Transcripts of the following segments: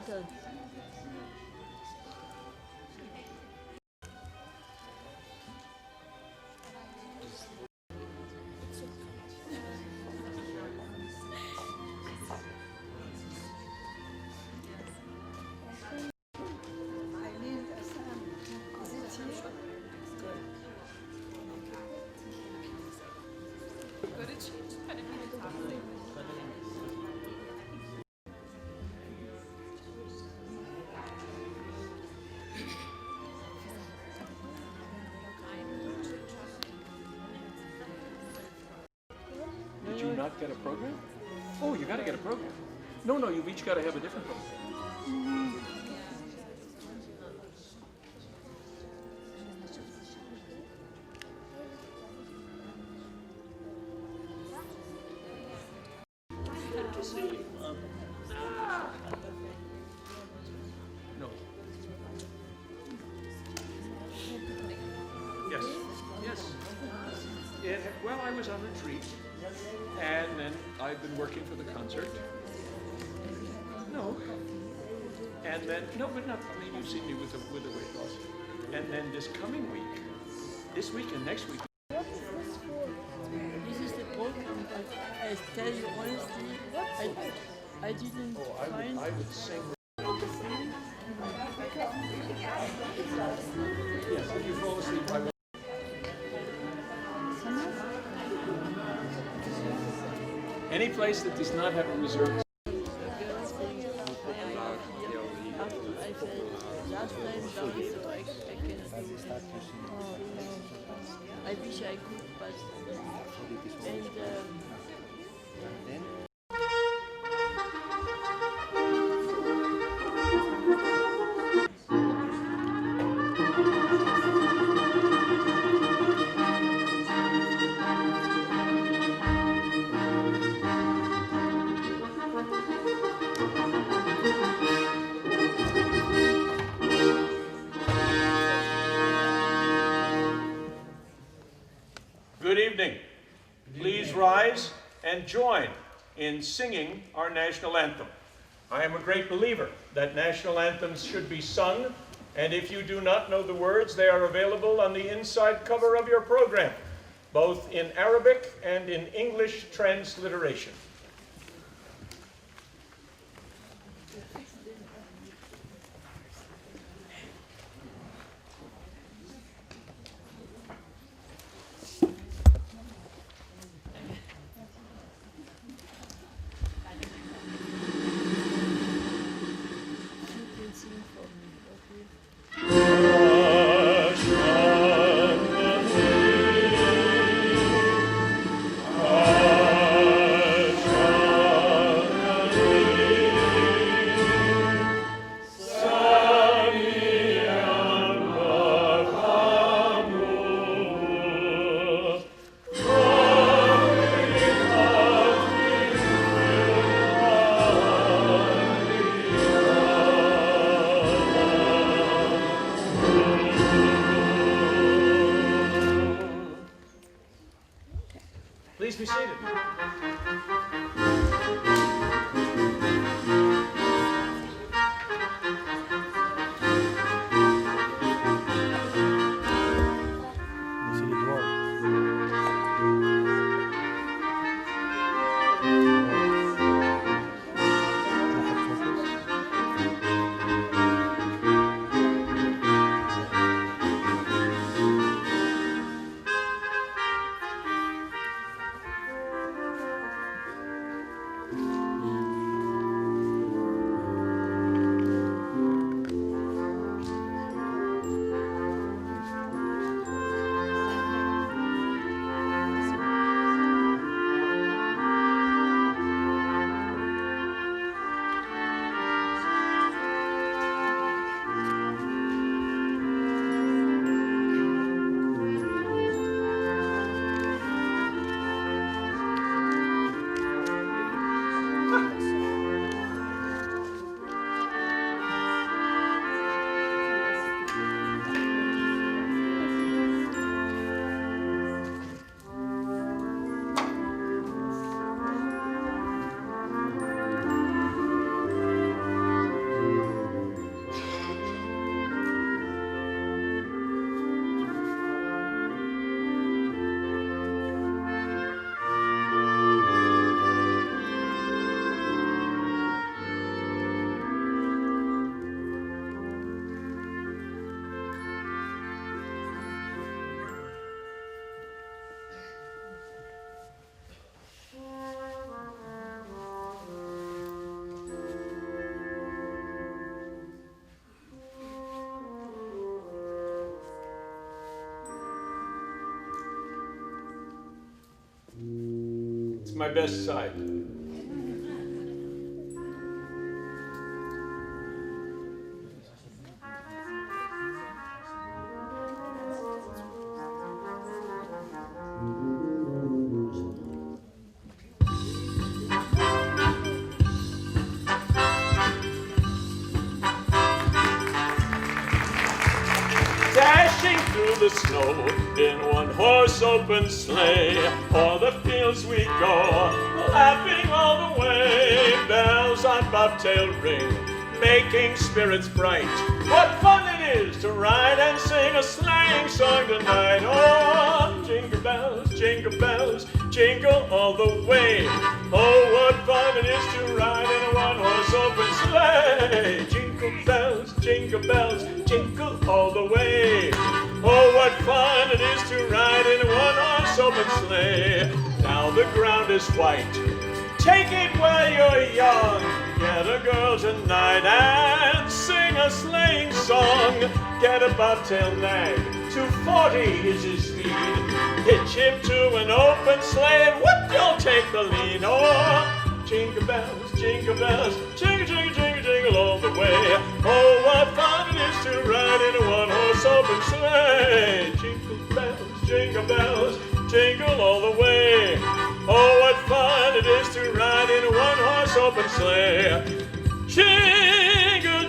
Good. Did you not get a program? Oh, you got to get a program. No, you've each got to have a different program. Good to see you. No. Yes. Well, I was on retreat, and then I've been working for the concert. No. And then, no, but not, I mean, you've seen me with the weight loss. And then this coming week, this week and next week. What is this for? This is the program, but I tell you honestly, I didn't find... I would sing. Yes, if you fall asleep, I will. Any place that does not have a reserve. I wish I could, but Good evening. Please rise and join in singing our national anthem. I am a great believer that national anthems should be sung, and if you do not know the words, they are available on the inside cover of your program, both in Arabic and in English transliteration. my best side. Dashing through the snow in one horse open sleigh, o'er the fields we go, laughing all the way. Bells on bobtail ring, making spirits bright. What fun it is to ride and sing a sleighing song tonight. Oh, jingle bells, jingle all the way. Oh, what fun it is to ride in a one-horse open sleigh. Jingle bells, jingle all the way. Oh, what fun it is to ride in a one-horse open sleigh. Now the ground is white. Take it while you're young. Get a girl tonight and sing a sleighing song. Get a bobtail nag, 240 is his speed. Hitch him to an open sleigh and whoop, you'll take the lead. Oh, jingle bells, jingle all the way. Oh, what fun it is to ride in a one-horse open sleigh. Jingle bells, jingle all the way. Oh, what fun it is to ride in a one-horse open sleigh. Jingle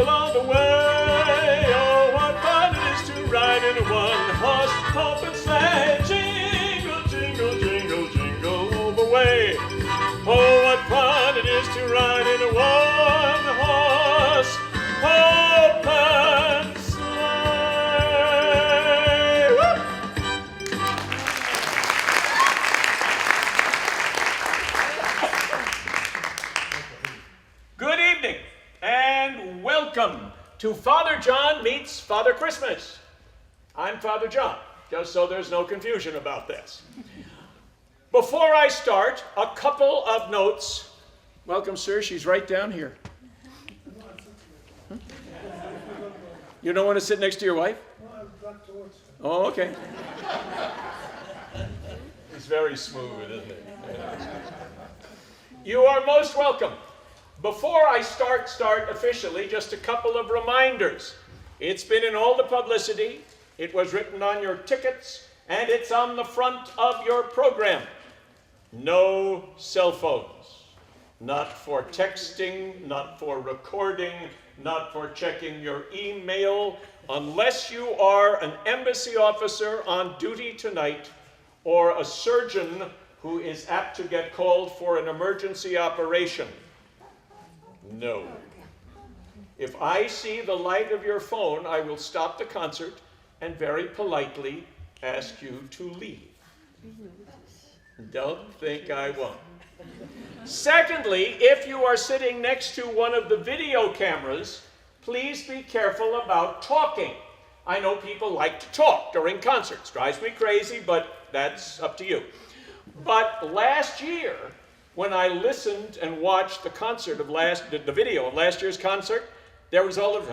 all the way. Oh, what fun it is to ride in a one-horse open sleigh. Jingle all the way. Oh, what fun it is to ride in a one-horse open sleigh. Woo! Good evening and welcome to Father John Meets Father Christmas. I'm Father John, just so there's no confusion about this. Before I start, a couple of notes. Welcome, sir. She's right down here. You don't want to sit next to your wife? Oh, okay. It's very smooth, isn't it? You are most welcome. Before I start officially, just a couple of reminders. It's been in all the publicity. It was written on your tickets, and it's on the front of your program. No cell phones, not for texting, not for recording, not for checking your email, unless you are an embassy officer on duty tonight or a surgeon who is apt to get called for an emergency operation. No. If I see the light of your phone, I will stop the concert and very politely ask you to leave. Don't think I won't. Secondly, if you are sitting next to one of the video cameras, please be careful about talking. I know people like to talk during concerts. Drives me crazy, but that's up to you. But last year, when I listened and watched the concert of the video of last year's concert, there was all of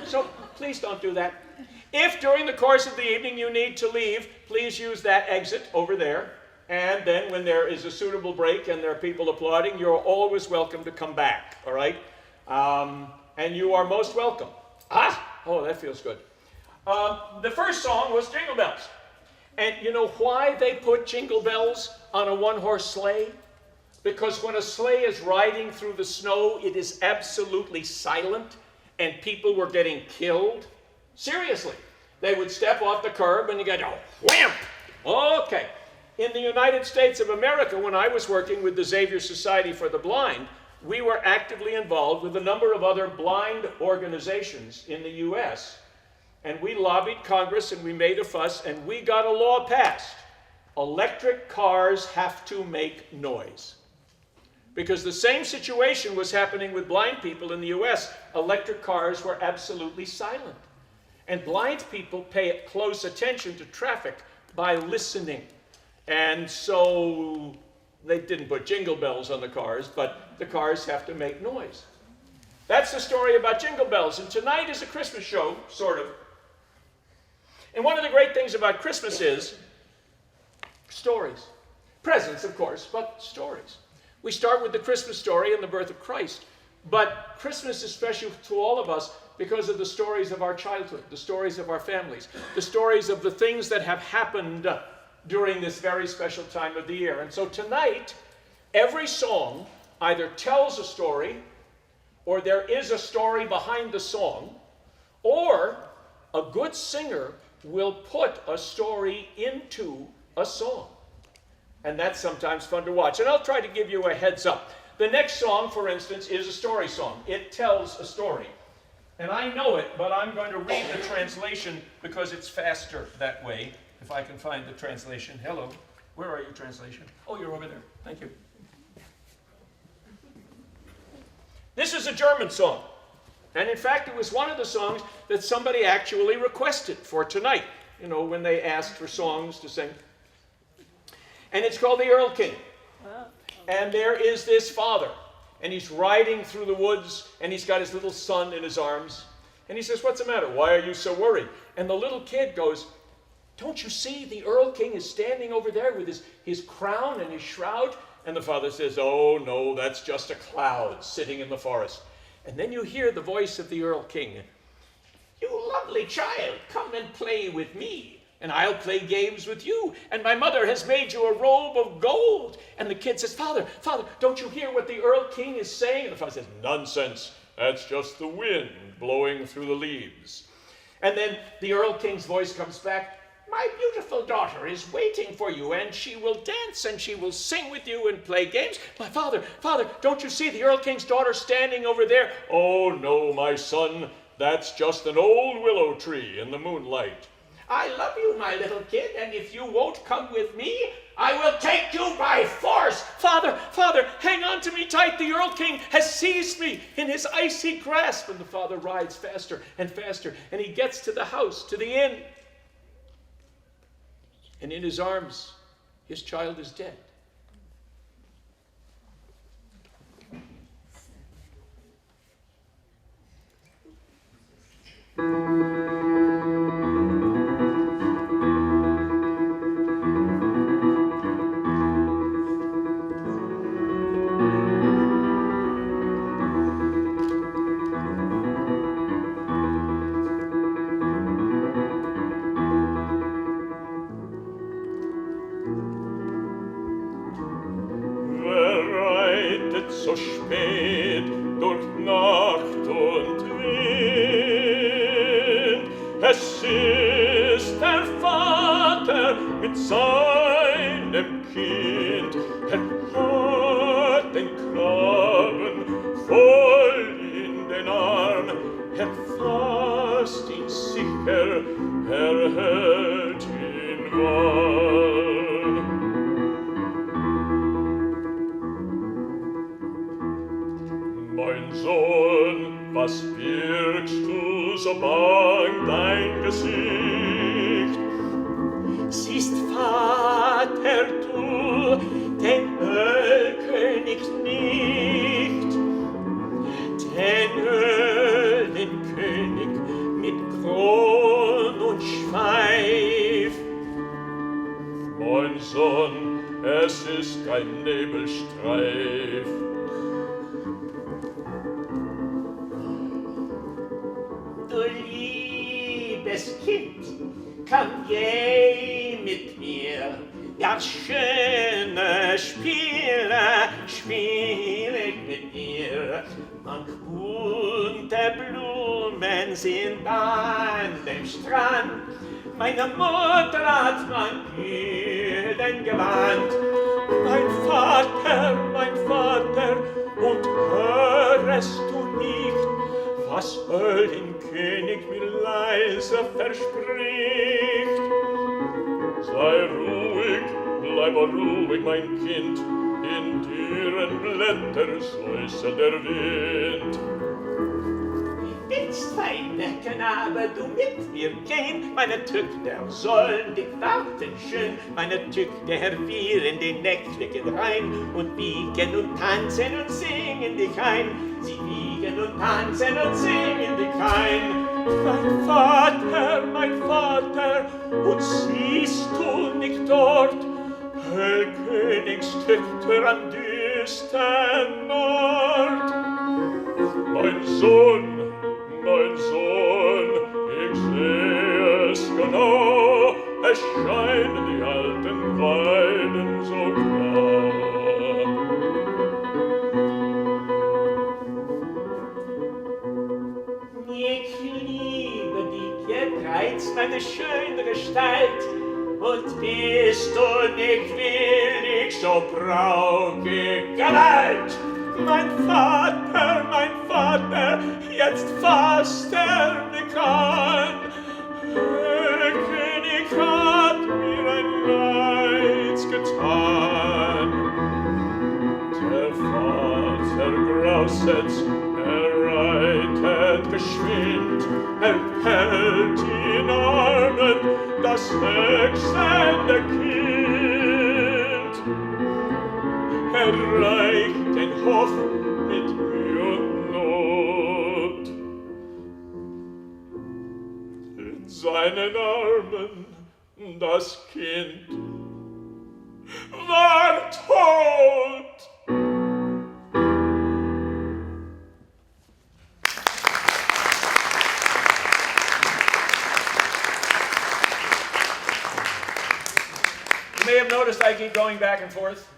so please don't do that. If during the course of the evening you need to leave, please use that exit over there. And then when there is a suitable break and there are people applauding, you're always welcome to come back, all right? And you are most welcome. Oh, that feels good. The first song was Jingle Bells. And you know why they put jingle bells on a one-horse sleigh? Because when a sleigh is riding through the snow, it is absolutely silent, and people were getting killed. Seriously. They would step off the curb and you get, oh, wham! Okay. In the United States of America, when I was working with the Xavier Society for the Blind, we were actively involved with a number of other blind organizations in the U.S., and we lobbied Congress and we made a fuss and we got a law passed. Electric cars have to make noise. Because the same situation was happening with blind people in the US. Electric cars were absolutely silent. And blind people pay close attention to traffic by listening. And so they didn't put jingle bells on the cars, but the cars have to make noise. That's the story about jingle bells. And tonight is a Christmas show, sort of. And one of the great things about Christmas is stories. Presents, of course, but stories. We start with the Christmas story and the birth of Christ. But Christmas is special to all of us because of the stories of our childhood, the stories of our families, the stories of the things that have happened during this very special time of the year. And so tonight, every song either tells a story, or there is a story behind the song, or a good singer will put a story into a song. And that's sometimes fun to watch. And I'll try to give you a heads up. The next song, for instance, is a story song. It tells a story. And I know it, but I'm going to read the translation because it's faster that way, if I can find the translation. Hello. Where are you, translation? Oh, you're over there. Thank you. This is a German song. And in fact, it was one of the songs that somebody actually requested for tonight, you know, when they asked for songs to sing. And it's called the Earl King. Wow. And there is this father, and he's riding through the woods, and he's got his little son in his arms. And he says, "What's the matter? Why are you so worried?" And the little kid goes, "Don't you see the Earl King is standing over there with his crown and his shroud?" And the father says, "Oh, no, that's just a cloud sitting in the forest." And then you hear the voice of the Earl King. "You lovely child, come and play with me, and I'll play games with you. And my mother has made you a robe of gold." And the kid says, Father, don't you hear what the Earl King is saying?" And the father says, "Nonsense, that's just the wind blowing through the leaves." And then the Earl King's voice comes back, "My beautiful daughter is waiting for you, and she will dance, and she will sing with you and play games." "My father, don't you see the Earl King's daughter standing over there?" "Oh, no, my son, that's just an old willow tree in the moonlight." "I love you, my little kid, and if you won't come with me, I will take you by force." Father, hang on to me tight. The Earl King has seized me in his icy grasp." And the father rides faster and faster, and he gets to the house, to the inn. And in his arms, his child is dead. So spät durch Nacht und Wind. Es ist der Vater mit seinem Kind. Hat den Knaben voll in den Arm. Fasst ihn sicher, hält ihn warm. Mein Sohn, was birgst du so bang dein Gesicht? Siehst, Vater, du den Ölkönig nicht, den Ölenkönig mit Kron und Schweif. Mein Sohn, es ist kein Nebelstreif. Du liebes Kind, komm je mit mir, ganz schöne Spiele spiel ich mit mir. Und bunte Blumen sind an dem Strand, meine Mutter hat mein Güden gewandt. Mein Vater, und hörest du nicht, was Ölenkönig mir leise verspricht? Sei ruhig, bleib ruhig, mein Kind, in dürren Blättern säuselt der Wind. Willst, feiner Knabe, du mit mir gehen? Meine Töchter sollen dich warten schön, meine Töchter will in den Nächtlichen rein und wiegen und tanzen und singen dich ein. Sie wiegen und tanzen und singen dich ein. Mein Vater, und siehst du nicht dort, Königstöchter am düsten Ort? Mein Sohn, ich seh es genau, es scheinen die alten Weiden so klar. Ich liebe dich, ihr reizt meine schöne Gestalt, und bist du nicht willig, so brauch ich Gewalt. Mein Vater, jetzt fasst mich an. Der König hat mir ein Leids getan. Der Vater grauset, reitet geschwind, hält in Armen das höchste Kind. Reicht den Hof mit Mühe und Not. In seinen Armen das Kind war tot. You may have noticed I keep going back and forth.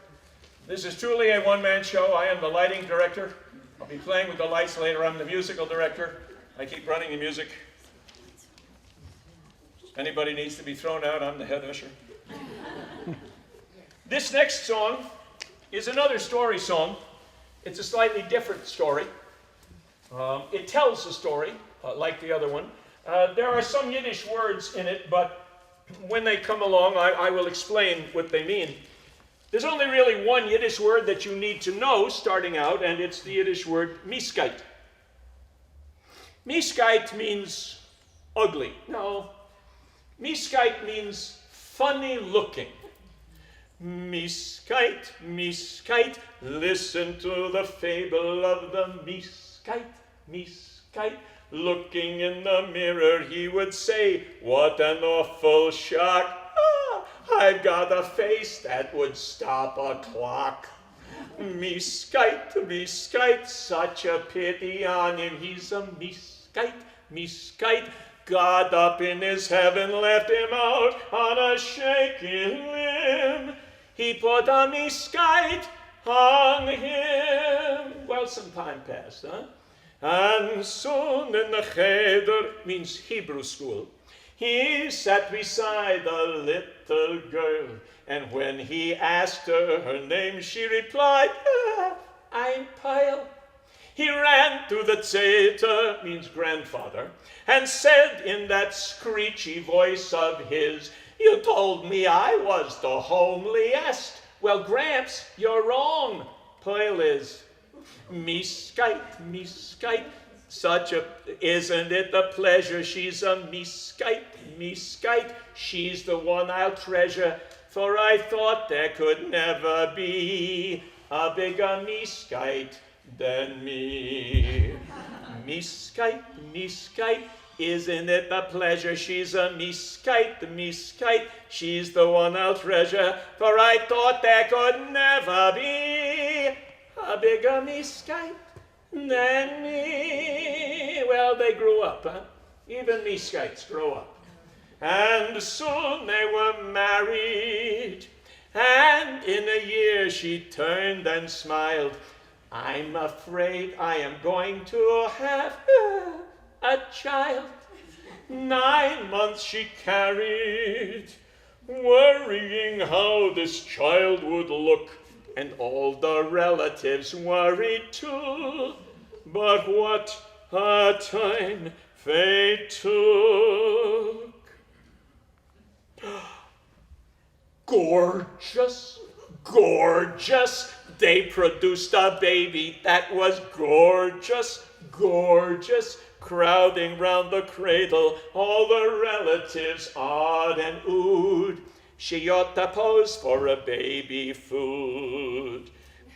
This is truly a one-man show. I am the lighting director. I'll be playing with the lights later. I'm the musical director. I keep running the music. If anybody needs to be thrown out, I'm the head usher. This next song is another story song. It's a slightly different story. It tells a story, like the other one. There are some Yiddish words in it, but when they come along, I will explain what they mean. There's only really one Yiddish word that you need to know starting out, and it's the Yiddish word miskait. Miskait means ugly. No, miskait means funny looking. Miskait, miskait, listen to the fable of the miskait, miskait. Looking in the mirror, he would say, what an awful shock. I've got a face that would stop a clock. Miskait, miskait, such a pity on him. He's a miskait, miskait. God up in his heaven left him out on a shaky limb. He put a miskait on him. Well, some time passed, huh? And soon in the cheder, means Hebrew school, he sat beside a little girl, and when he asked her name, she replied, I'm Pyle. He ran to the Tzeta, means grandfather, and said in that screechy voice of his, you told me I was the homeliest. Well, Gramps, you're wrong. Pyle is miskait, miskait. Such a, isn't it a pleasure? She's a miskait, miskait. She's the one I'll treasure, for I thought there could never be a bigger miskait than me. Miskait, miskait, isn't it a pleasure? She's a miskait, miskait. She's the one I'll treasure, for I thought there could never be a bigger miskait than me. Well, they grew up, huh? Even miskites grow up. And soon they were married, and in a year she turned and smiled. I'm afraid I am going to have a child. 9 months she carried, worrying how this child would look, and all the relatives worried too. But what a time fate took. Gorgeous, gorgeous. They produced a baby that was gorgeous, gorgeous. Crowding round the cradle, all the relatives awed and oohed. She ought to pose for a baby food.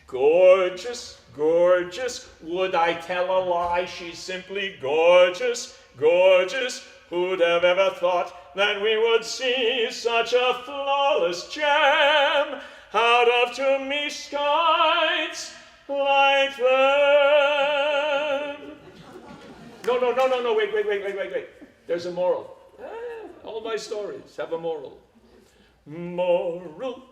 Gorgeous, gorgeous. Would I tell a lie? She's simply gorgeous. gorgeous. Who'd have ever thought that we would see such a flawless gem out of to me skies like them? No, wait. There's a moral. All my stories have a moral. Moral,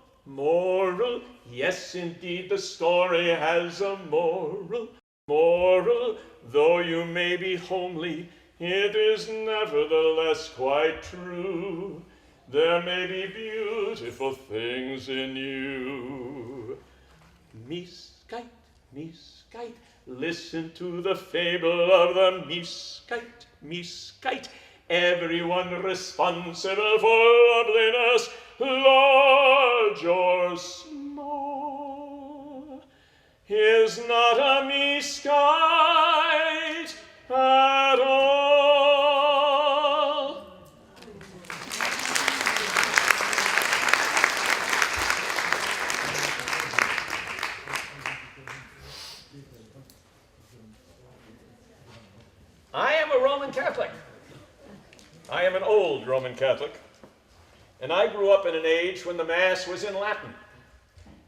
yes indeed the story has a moral. Moral, though you may be homely, it is nevertheless quite true. There may be beautiful things in you. Miss Kite, listen to the fable of the Miss Kite. Everyone responsible for loveliness, large or small, is not a Miss Kite at all. I am a Roman Catholic. I am an old Roman Catholic, and I grew up in an age when the Mass was in Latin.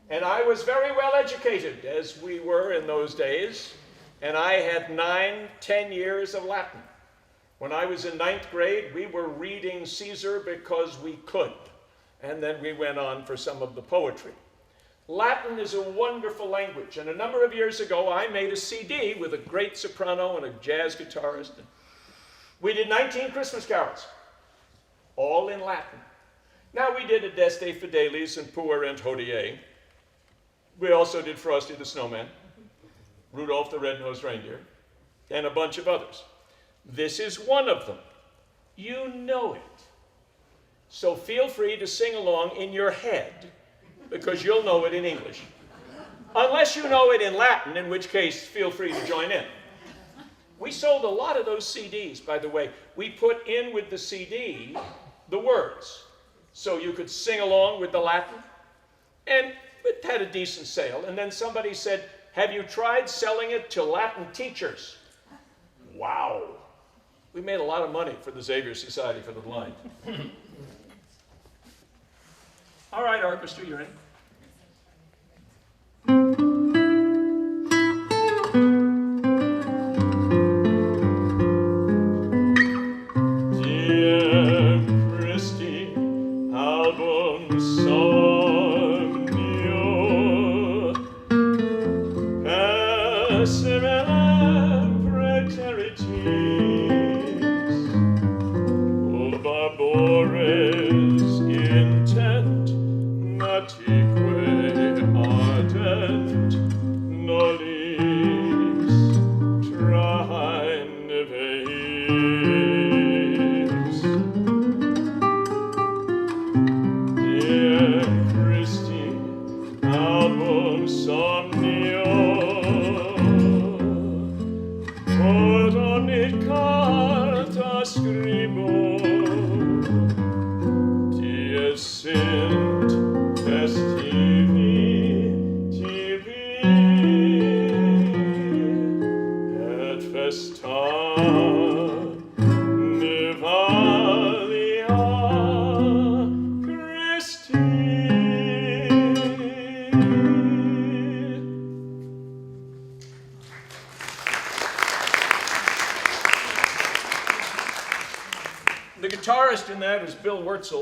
And I was very well educated, as we were in those days, and I had 9-10 years of Latin. When I was in 9th grade, we were reading Caesar because we could, and then we went on for some of the poetry. Latin is a wonderful language, and a number of years ago, I made a CD with a great soprano and a jazz guitarist. We did 19 Christmas carols, all in Latin. Now we did Adeste Fidelis and Puer and Hodie. We also did Frosty the Snowman, Rudolph the Red-Nosed Reindeer, and a bunch of others. This is one of them. You know it. So feel free to sing along in your head, because you'll know it in English. Unless you know it in Latin, in which case feel free to join in. We sold a lot of those CDs, by the way. We put in with the CD the words, so you could sing along with the Latin, and it had a decent sale. And then somebody said, have you tried selling it to Latin teachers? Wow. We made a lot of money for the Xavier Society for the Blind. All right, orchestra, you're in.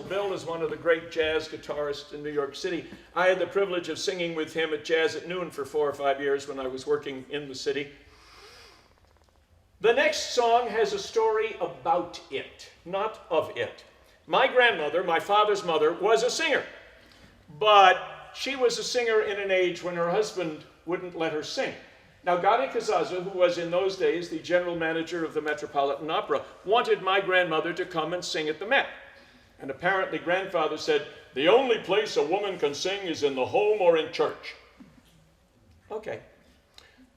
Bill is one of the great jazz guitarists in New York City. I had the privilege of singing with him at Jazz at Noon for 4 or 5 years when I was working in the city. The next song has a story about it, not of it. My grandmother, my father's mother, was a singer, but she was a singer in an age when her husband wouldn't let her sing. Now, Gary Kazaza, who was in those days the general manager of the Metropolitan Opera, wanted my grandmother to come and sing at the Met. And apparently grandfather said, the only place a woman can sing is in the home or in church. Okay.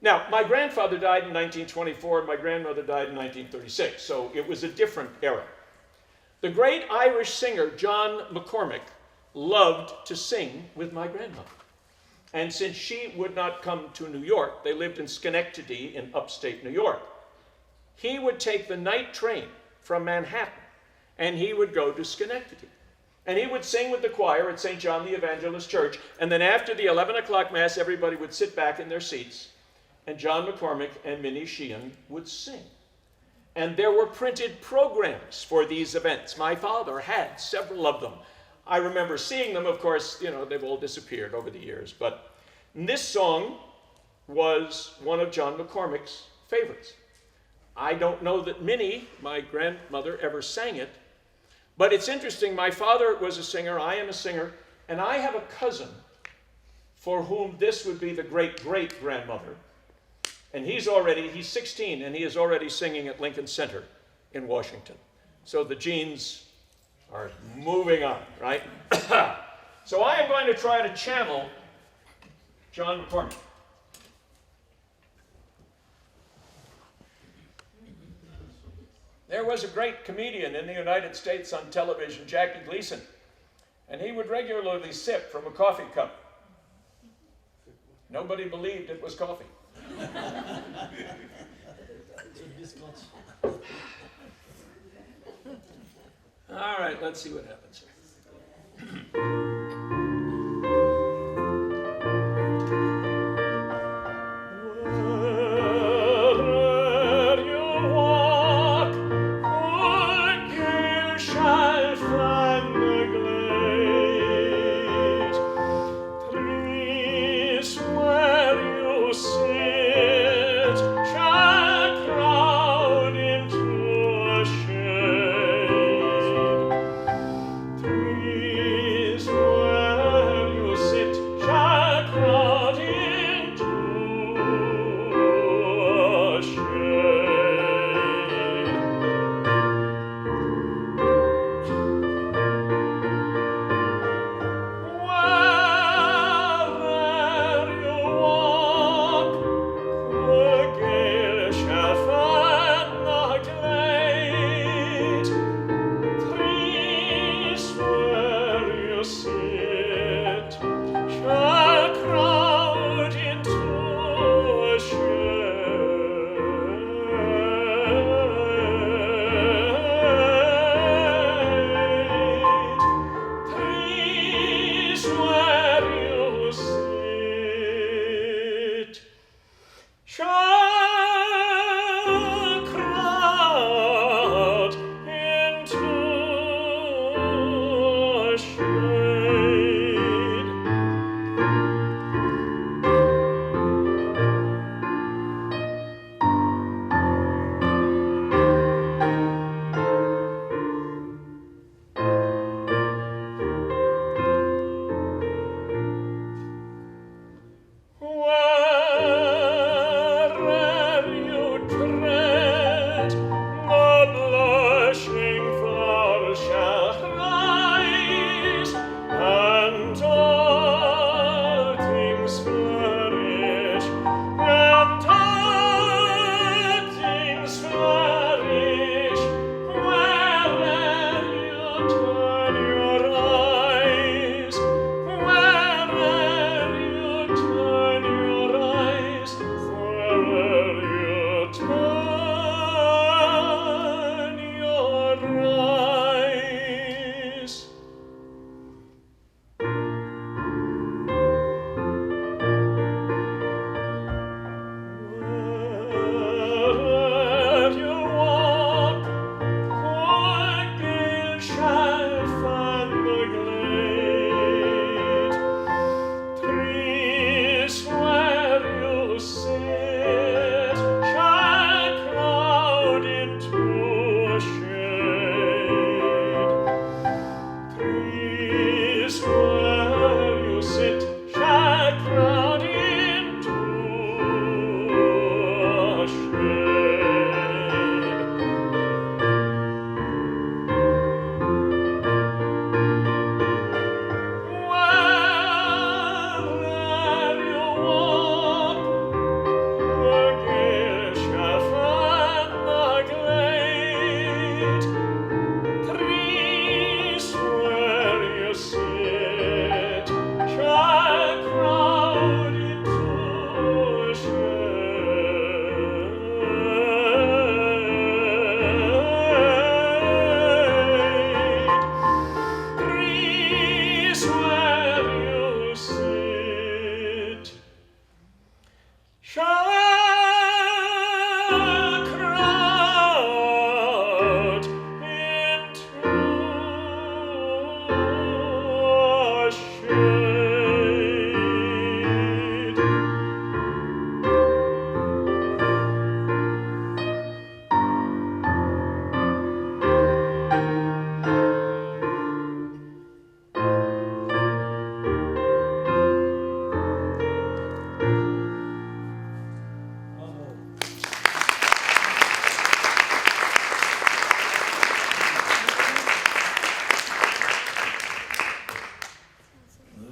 Now, my grandfather died in 1924, and my grandmother died in 1936, so it was a different era. The great Irish singer John McCormick loved to sing with my grandmother. And since she would not come to New York, they lived in Schenectady in upstate New York. he would take the night train from Manhattan, and he would go to Schenectady. And he would sing with the choir at St. John the Evangelist Church, and then after the 11 o'clock Mass, everybody would sit back in their seats, and John McCormick and Minnie Sheehan would sing. And there were printed programs for these events. My father had several of them. I remember seeing them. Of course, you know, they've all disappeared over the years. But this song was one of John McCormick's favorites. I don't know that Minnie, my grandmother, ever sang it. But it's interesting. My father was a singer. I am a singer. And I have a cousin for whom this would be the great-great-grandmother. And he's 16, and he is already singing at Lincoln Center in Washington. So the genes are moving on, right? So I am going to try to channel John McCormick. There was a great comedian in the United States on television, Jackie Gleason, and he would regularly sip from a coffee cup. Nobody believed it was coffee. All right, let's see what happens here.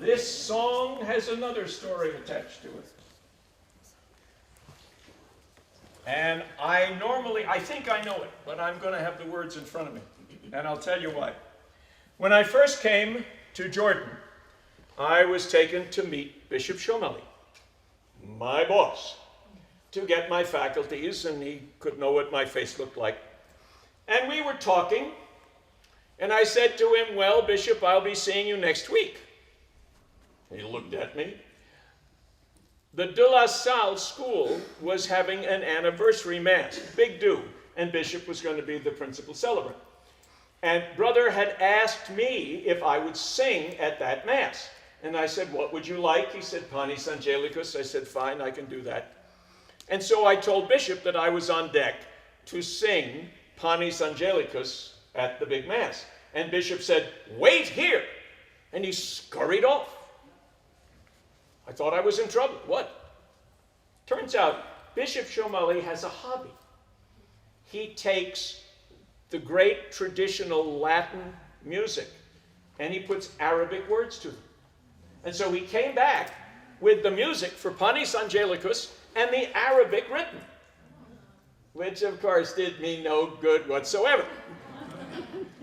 this song has another story attached to it. And I think I know it, but I'm going to have the words in front of me. And I'll tell you why. When I first came to Jordan, I was taken to meet Bishop Shomali, my boss, to get my faculties, and he could know what my face looked like. And we were talking, and I said to him, well, Bishop, I'll be seeing you next week. He looked at me. The De La Salle School was having an anniversary mass, big do, and Bishop was going to be the principal celebrant. And Brother had asked me if I would sing at that mass. And I said, what would you like? He said, Panis Angelicus. I said, fine, I can do that. And so I told Bishop that I was on deck to sing Panis Angelicus at the big mass. And Bishop said, wait here. And he scurried off. I thought I was in trouble. What? Turns out, Bishop Shomali has a hobby. He takes the great traditional Latin music and he puts Arabic words to them. And so he came back with the music for Panis Angelicus and the Arabic written, which of course did me no good whatsoever.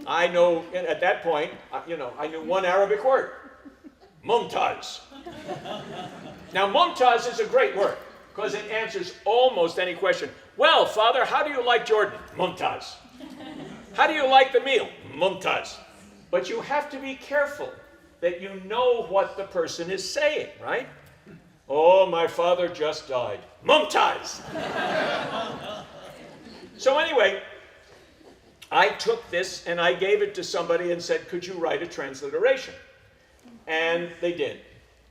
I know, at that point, I knew one Arabic word, Mumtaz. Now, Mumtaz is a great word because it answers almost any question. Well, Father, how do you like Jordan? Mumtaz. How do you like the meal? Mumtaz. But you have to be careful that you know what the person is saying, right? Oh, my father just died. Mumtaz. So anyway, I took this and I gave it to somebody and said, could you write a transliteration? And they did.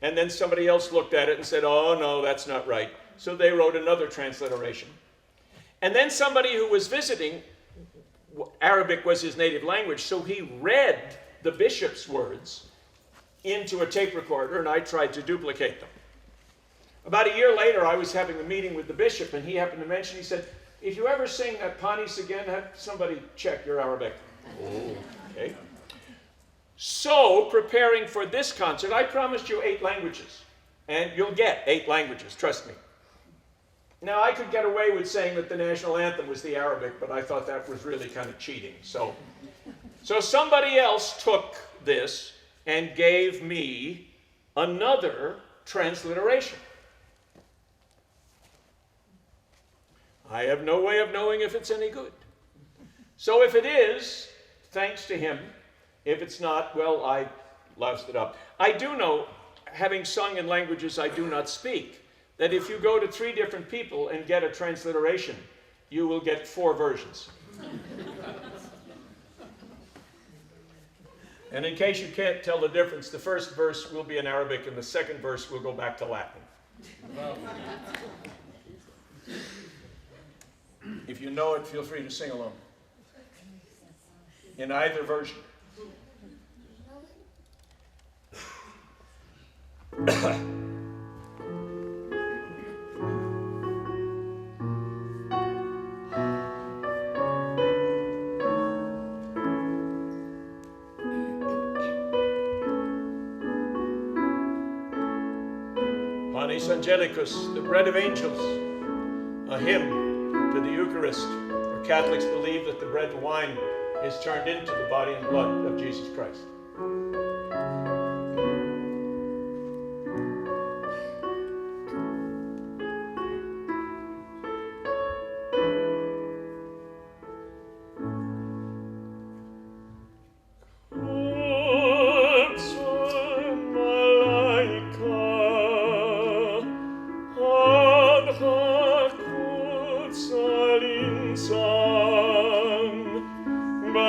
And then somebody else looked at it and said, oh, no, that's not right. So they wrote another transliteration. And then somebody who was visiting, Arabic was his native language, so he read the bishop's words into a tape recorder, and I tried to duplicate them. About a year later, I was having a meeting with the bishop, and he happened to mention, he said, if you ever sing at Panis again, have somebody check your Arabic. Oh, okay. So, preparing for this concert, I promised you 8 languages, and you'll get 8 languages, trust me. Now, I could get away with saying that the national anthem was the Arabic, but I thought that was really kind of cheating. So somebody else took this and gave me another transliteration. I have no way of knowing if it's any good. So if it is, thanks to him. If it's not, well, I loused it up. I do know, having sung in languages I do not speak, that if you go to 3 different people and get a transliteration, you will get 4 versions. And in case you can't tell the difference, the first verse will be in Arabic and the second verse will go back to Latin. If you know it, feel free to sing along. In either version. Panis Angelicus, the bread of angels, a hymn to the Eucharist, where Catholics believe that the bread and wine is turned into the body and blood of Jesus Christ.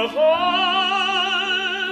Bahasi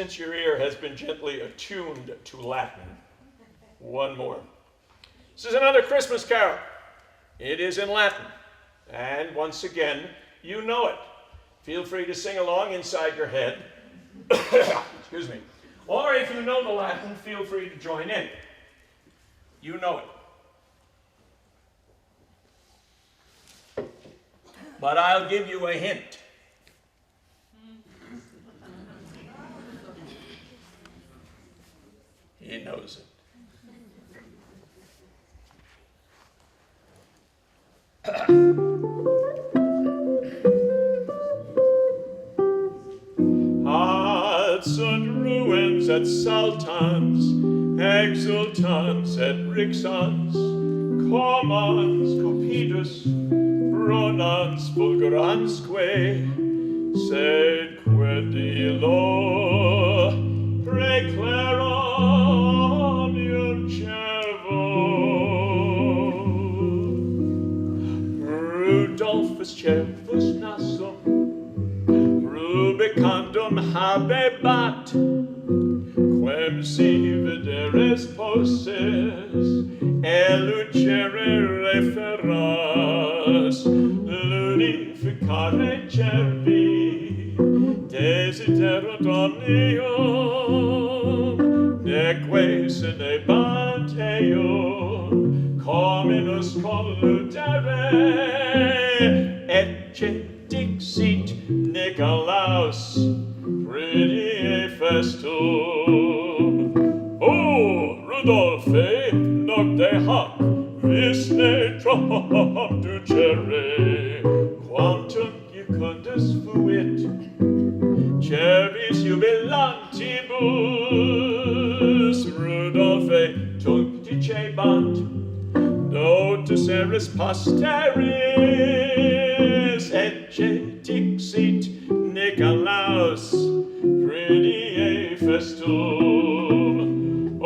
since your ear has been gently attuned to Latin, one more. This is another Christmas carol. It is in Latin, and once again, you know it. Feel free to sing along inside your head. Excuse me. Or if you know the Latin, feel free to join in. You know it. But I'll give you a hint. He knows it. Hearts and ruins at Sultans, exultans et rixans, commons, cupidus, pronans, fulguransque, sed quedillo preclaronium cervo. Rudolphus cervus nasum, rubicandum habebat, quem si videres posses, elucere referas, ludificare cervi, desiderut omnium, neque sine bateum, comminus colludere, ecce dixit Nicolaus, Pridie festum. O Rudolphe, nocte hac, visne trom ducere, quantum jucundus fuit, cervis jubilantibus, Rudolphe tunc dicebant, notus eris posteris, ecce dixit Nicolaus, Pridie festum. O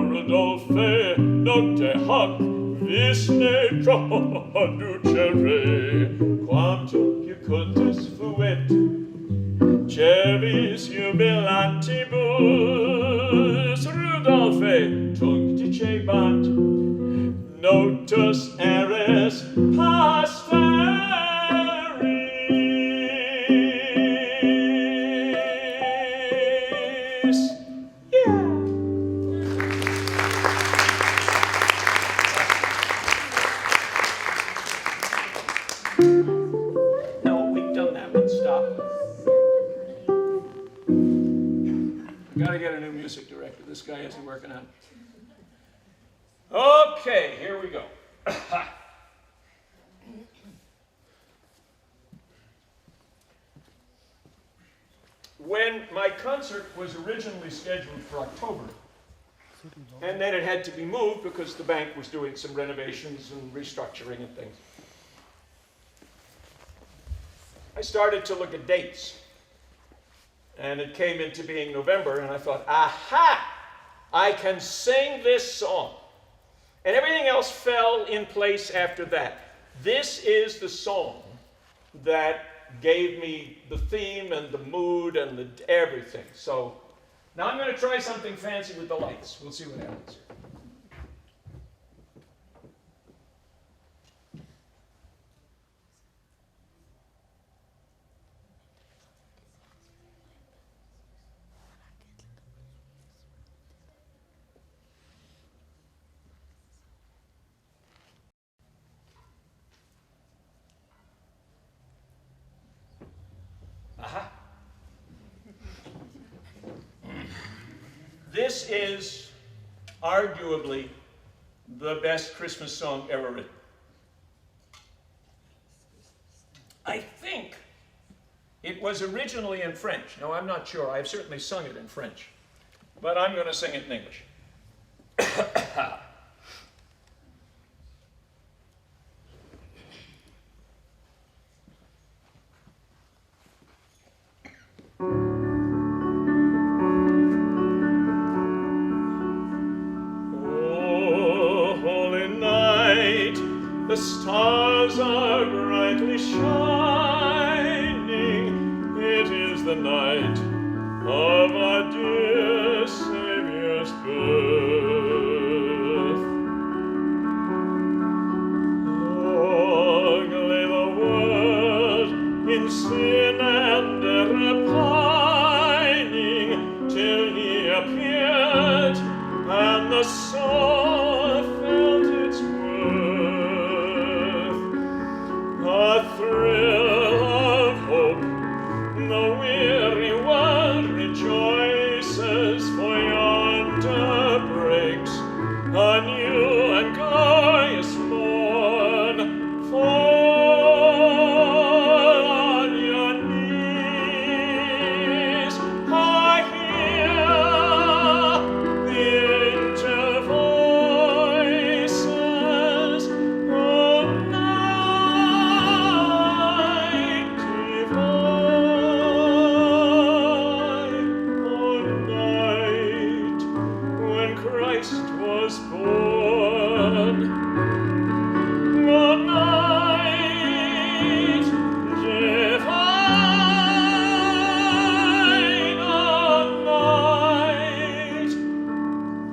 Rudolphe, nocte hac, visne traducere, quantum jucundus fuit, cervis jubilantibus, Rudolphe tunc dicebant, notus eris posteris. Yeah. No, we've done that one. Stop. We gotta get a new music director. This guy isn't working out. Okay, here we go. When my concert was originally scheduled for October, and then it had to be moved because the bank was doing some renovations and restructuring and things, I started to look at dates. And it came into being November, and I thought, aha! I can sing this song. And everything else fell in place after that. This is the song that gave me the theme and the mood and everything. So now I'm going to try something fancy with the lights. We'll see what happens. Aha. This is arguably the best Christmas song ever written. I think it was originally in French. No, I'm not sure. I've certainly sung it in French. But I'm going to sing it in English. The stars are brightly shining. It is the night of our appeared, and the soul felt its worth. A thrill of hope, the weary world rejoices, for yonder breaks a new and glorious morn. Fall on your knees. I hear the angel voices. Oh, night divine, oh, night when Christ was born. Oh, night divine, oh, night,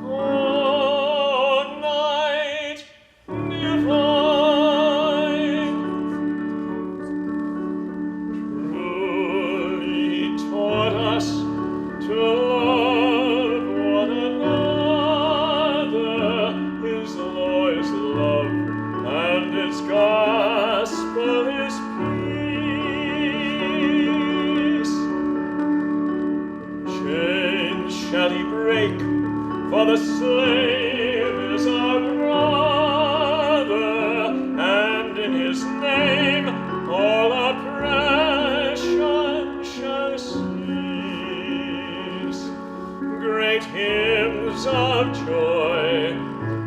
oh, night divine. Truly taught us to love one another. His law is love, and His gospel is peace. Chains shall He break, for the slave is our brother, and in His name all oppression shall cease. Great hymns of joy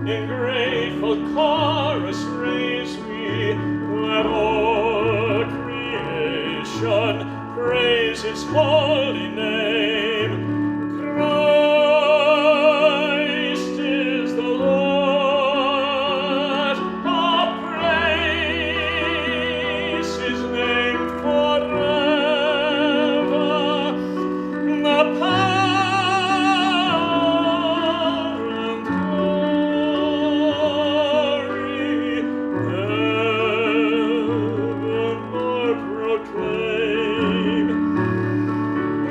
in grateful chorus raise we, let all creation praise His holy name. Christ is the Lord. Oh, praise His name forever. The power and glory evermore proclaim.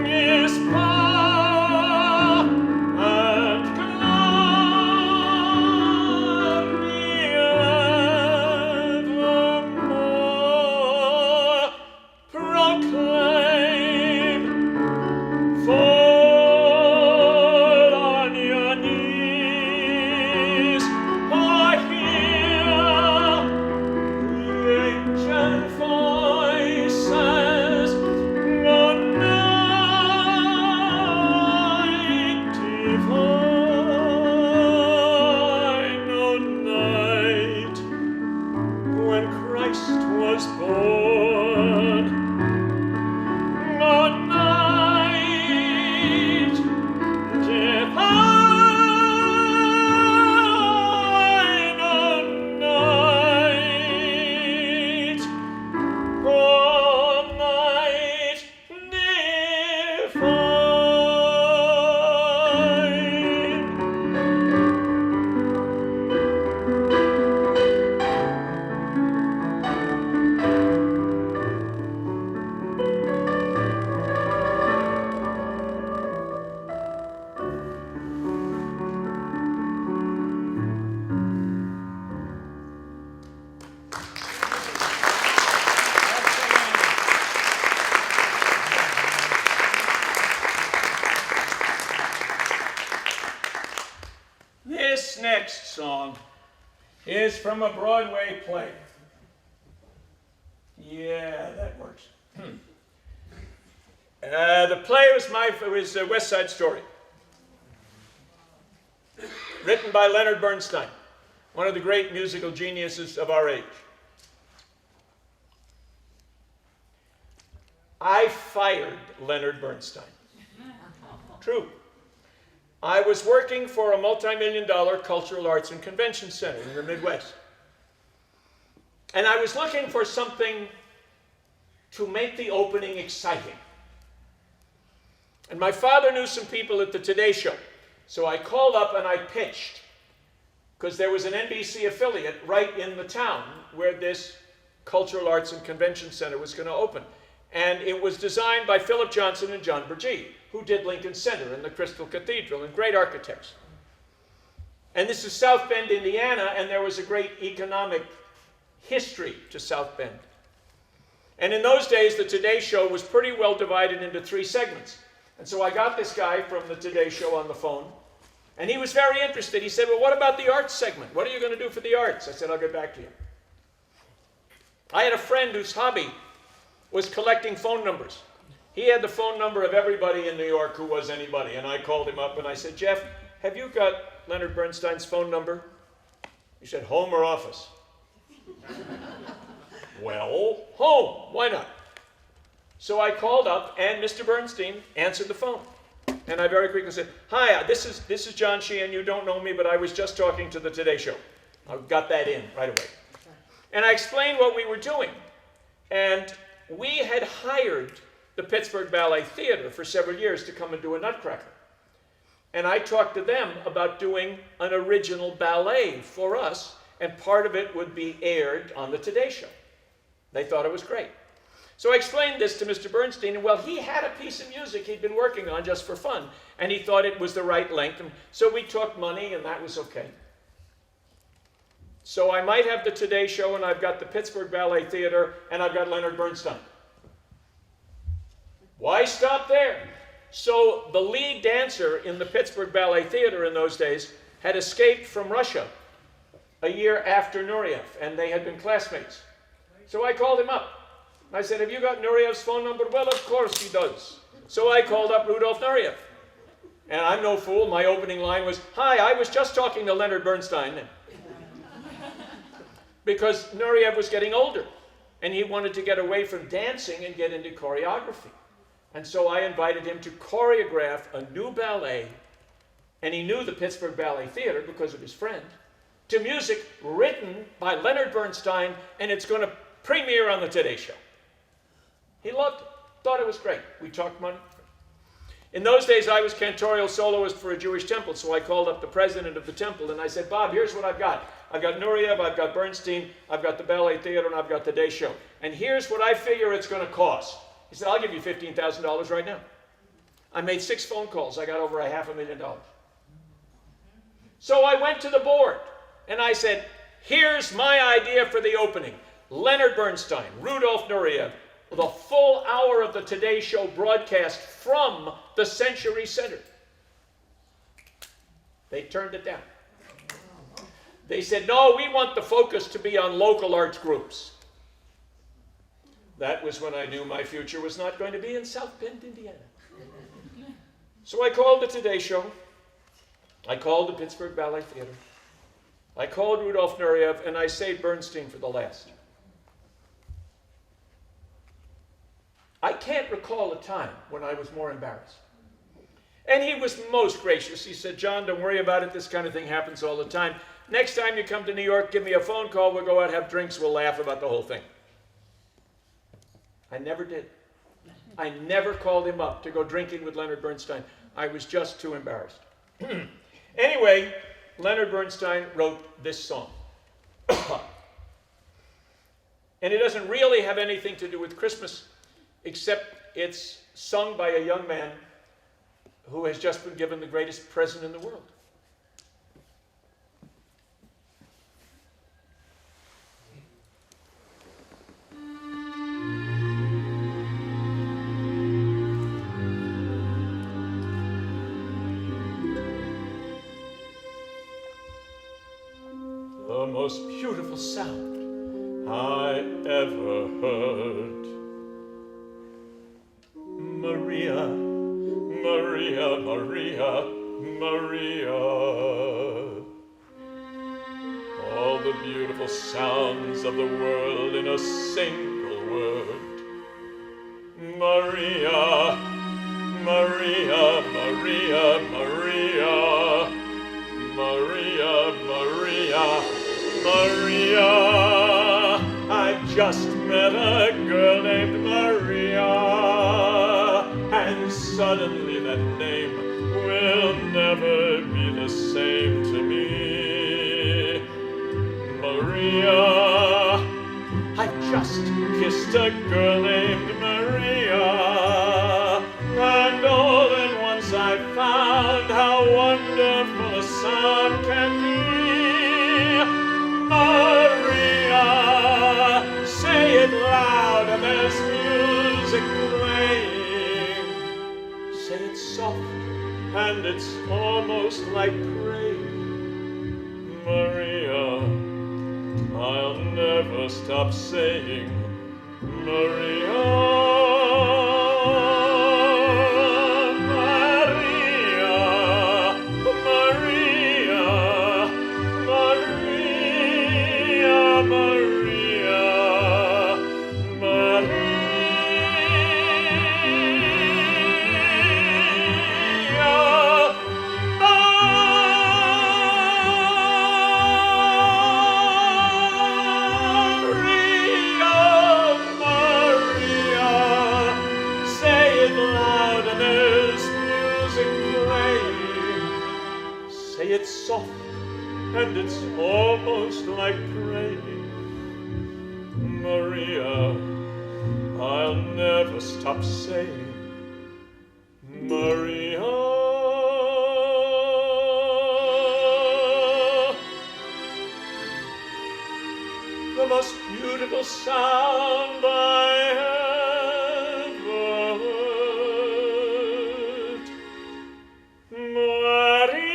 His power and glory evermore proclaim. Fall on your knees. I hear the angel voices. No night divine, no night when Christ was born. No night divine, no night, oh, night divine. This next song is from a Broadway play. Yeah, that works. The play was West Side Story, written by Leonard Bernstein, one of the great musical geniuses of our age. I fired Leonard Bernstein. True. I was working for a multi-million-dollar cultural arts and convention center in the Midwest. And I was looking for something to make the opening exciting. And my father knew some people at the Today Show. So I called up and I pitched, because there was an NBC affiliate right in the town where this Cultural Arts and Convention Center was going to open. And it was designed by Philip Johnson and John Burgee, who did Lincoln Center and the Crystal Cathedral, and great architects. And this is South Bend, Indiana, and there was a great economic history to South Bend. And in those days, the Today Show was pretty well divided into 3 segments. And so I got this guy from the Today Show on the phone, and he was very interested. He said, well, what about the arts segment? What are you going to do for the arts? I said, I'll get back to you. I had a friend whose hobby was collecting phone numbers. He had the phone number of everybody in New York who was anybody, and I called him up and I said, Jeff, have you got Leonard Bernstein's phone number? He said, home or office? Well, home. Why not? So I called up, and Mr. Bernstein answered the phone. And I very quickly said, hi, this is John Sheehan. You don't know me, but I was just talking to the Today Show. I got that in right away. And I explained what we were doing. And we had hired the Pittsburgh Ballet Theater for several years to come and do a Nutcracker. And I talked to them about doing an original ballet for us, and part of it would be aired on the Today Show. They thought it was great. So I explained this to Mr. Bernstein, and well, he had a piece of music he'd been working on just for fun, and he thought it was the right length, and so we talked money, and that was okay. So I might have the Today Show, and I've got the Pittsburgh Ballet Theater, and I've got Leonard Bernstein. Why stop there? So the lead dancer in the Pittsburgh Ballet Theater in those days had escaped from Russia a year after Nureyev, and they had been classmates. So I called him up. I said, have you got Nureyev's phone number? Well, of course he does. So I called up Rudolf Nureyev. And I'm no fool. My opening line was, hi, I was just talking to Leonard Bernstein. Because Nureyev was getting older, and he wanted to get away from dancing and get into choreography. And so I invited him to choreograph a new ballet, and he knew the Pittsburgh Ballet Theater because of his friend, to music written by Leonard Bernstein, and it's going to premiere on the Today Show. He loved it, thought it was great. We talked money. In those days, I was cantorial soloist for a Jewish temple, so I called up the president of the temple, and I said, Bob, here's what I've got. I've got Nureyev, I've got Bernstein, I've got the Ballet Theater, and I've got the Today Show. And here's what I figure it's going to cost. He said, I'll give you $15,000 right now. I made 6 phone calls. I got over $500,000. So I went to the board, and I said, here's my idea for the opening. Leonard Bernstein, Rudolf Nureyev, the full hour of the Today Show broadcast from the Century Center. They turned it down. They said, no, we want the focus to be on local arts groups. That was when I knew my future was not going to be in South Bend, Indiana. So I called the Today Show. I called the Pittsburgh Ballet Theater. I called Rudolf Nureyev, and I saved Bernstein for the last. I can't recall a time when I was more embarrassed. And he was most gracious. He said, John, don't worry about it. This kind of thing happens all the time. Next time you come to New York, give me a phone call. We'll go out, have drinks. We'll laugh about the whole thing. I never did. I never called him up to go drinking with Leonard Bernstein. I was just too embarrassed. Anyway, Leonard Bernstein wrote this song. And it doesn't really have anything to do with Christmas, except it's sung by a young man who has just been given the greatest present in the world. The most beautiful sound I ever heard. Maria, Maria, Maria, Maria. All the beautiful sounds of the world in a single word. Maria, Maria, Maria, Maria. Maria, Maria, Maria. I just met a girl named Maria, and suddenly that name will never be the same to me. Maria, I just kissed a girl named Maria, and all the wonderful a sound can be. Maria, say it loud and there's music playing. Say it soft and it's almost like praying. Maria, I'll never stop saying, Maria. It's soft and it's almost like praying. Maria, I'll never stop saying, Maria. The most beautiful sound I ever heard. Maria.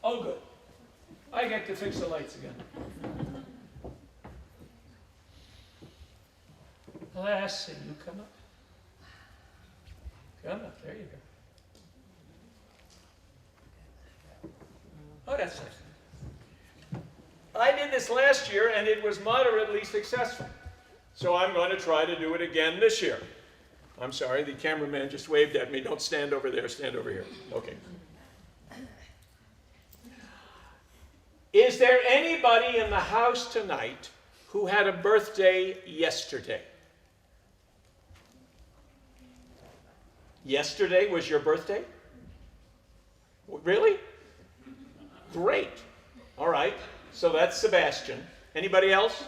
Oh, good. I get to fix the lights again. Lassie, you come up. Come up, there you go. Oh, that's nice. I did this last year and it was moderately successful. So I'm going to try to do it again this year. I'm sorry, the cameraman just waved at me. Don't stand over there, stand over here. Okay. Is there anybody in the house tonight who had a birthday yesterday? Yesterday was your birthday? Really? Great. All right. So that's Sebastian. Anybody else?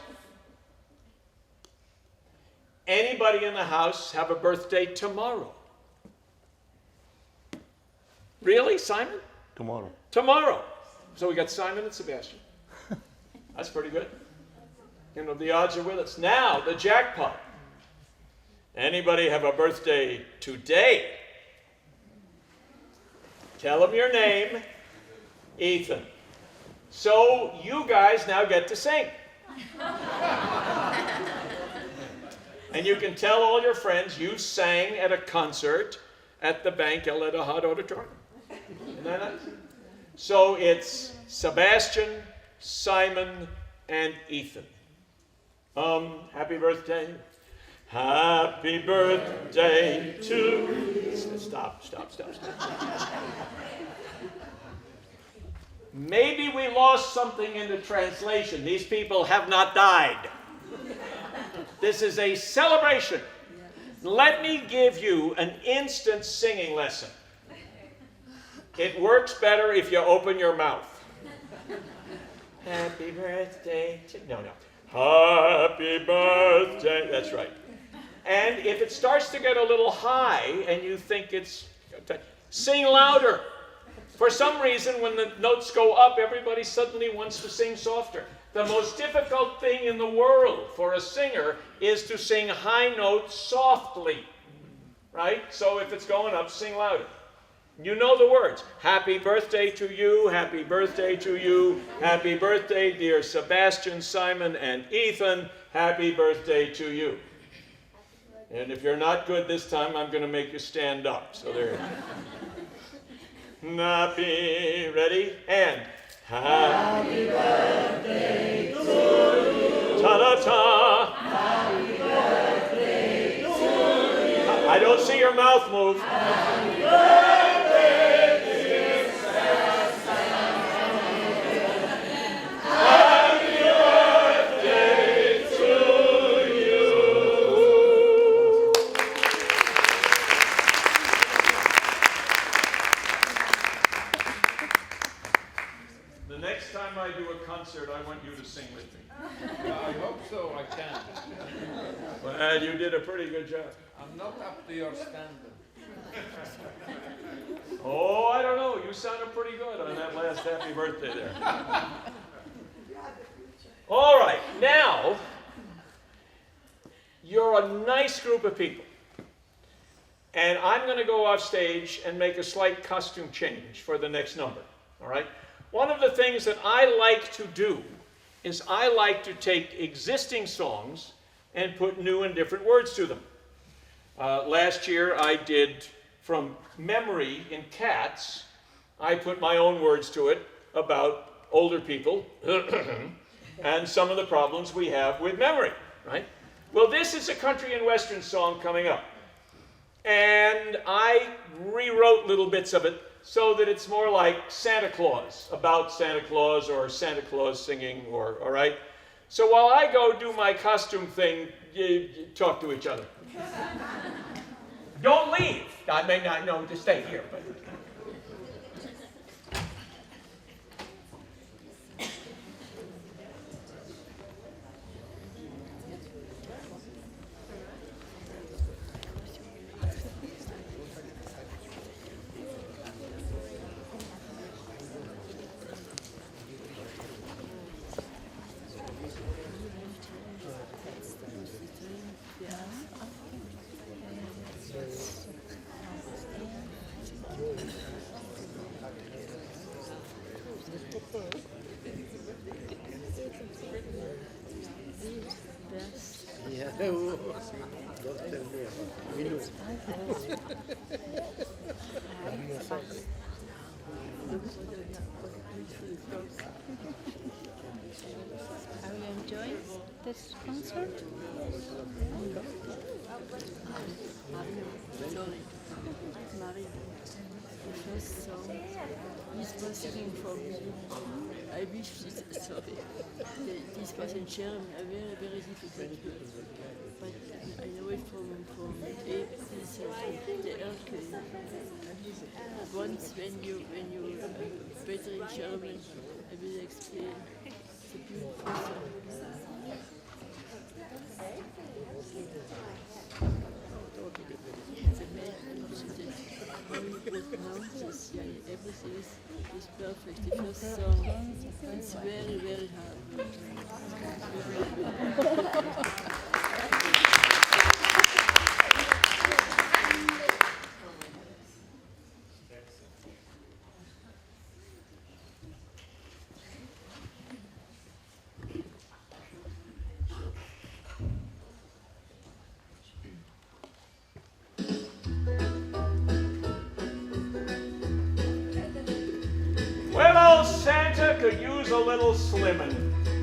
Anybody in the house have a birthday tomorrow? Really, Simon? Tomorrow. Tomorrow. So we got Simon and Sebastian. That's pretty good. You know, the odds are with us. Now, the jackpot. Anybody have a birthday today? Tell them your name. Ethan. So you guys now get to sing. And you can tell all your friends you sang at a concert at the Bank Eletta Hot Auditorium. Isn't that nice? So it's Sebastian, Simon, and Ethan. Happy birthday. Happy birthday to... Stop. Maybe we lost something in the translation. These people have not died. This is a celebration. Let me give you an instant singing lesson. It works better if you open your mouth. Happy birthday to... No. Happy birthday. That's right. And if it starts to get a little high and you think it's... Sing louder. For some reason, when the notes go up, everybody suddenly wants to sing softer. The most difficult thing in the world for a singer is to sing high notes softly. Right? So if it's going up, sing louder. You know the words. Happy birthday to you, happy birthday to you, happy birthday, dear Sebastian, Simon, and Ethan, happy birthday to you. And if you're not good this time, I'm going to make you stand up. So there you go. Happy, ready? And happy birthday to you. Ta-da-ta. Happy birthday to you. I don't see your mouth move. Happy birthday, dear Happy birthday to you. Well, you did a pretty good job. I'm not up to your standard. Oh, I don't know. You sounded pretty good on that last happy birthday there. All right, now, you're a nice group of people. And I'm going to go off stage and make a slight costume change for the next number. All right? One of the things that I like to do is I like to take existing songs and put new and different words to them. Last year I did From Memory in Cats. I put my own words to it about older people and some of the problems we have with memory, right? Well, this is a country and western song coming up. And I rewrote little bits of it so that it's more like Santa Claus, about Santa Claus or Santa Claus singing, or, all right? So while I go do my costume thing, you talk to each other. Don't leave. I may not know to stay here, but. Are you enjoying this concert? Sorry, Marie. The first song, this was singing for me. I wish this, sorry, this was in German, a very, very difficult word. But I know it from the earthquake. Once when you better in German, I will explain. It's a beautiful song. It's amazing. Everything is perfect. The first song, it's very, very hard. Well, old Santa could use a little slimming.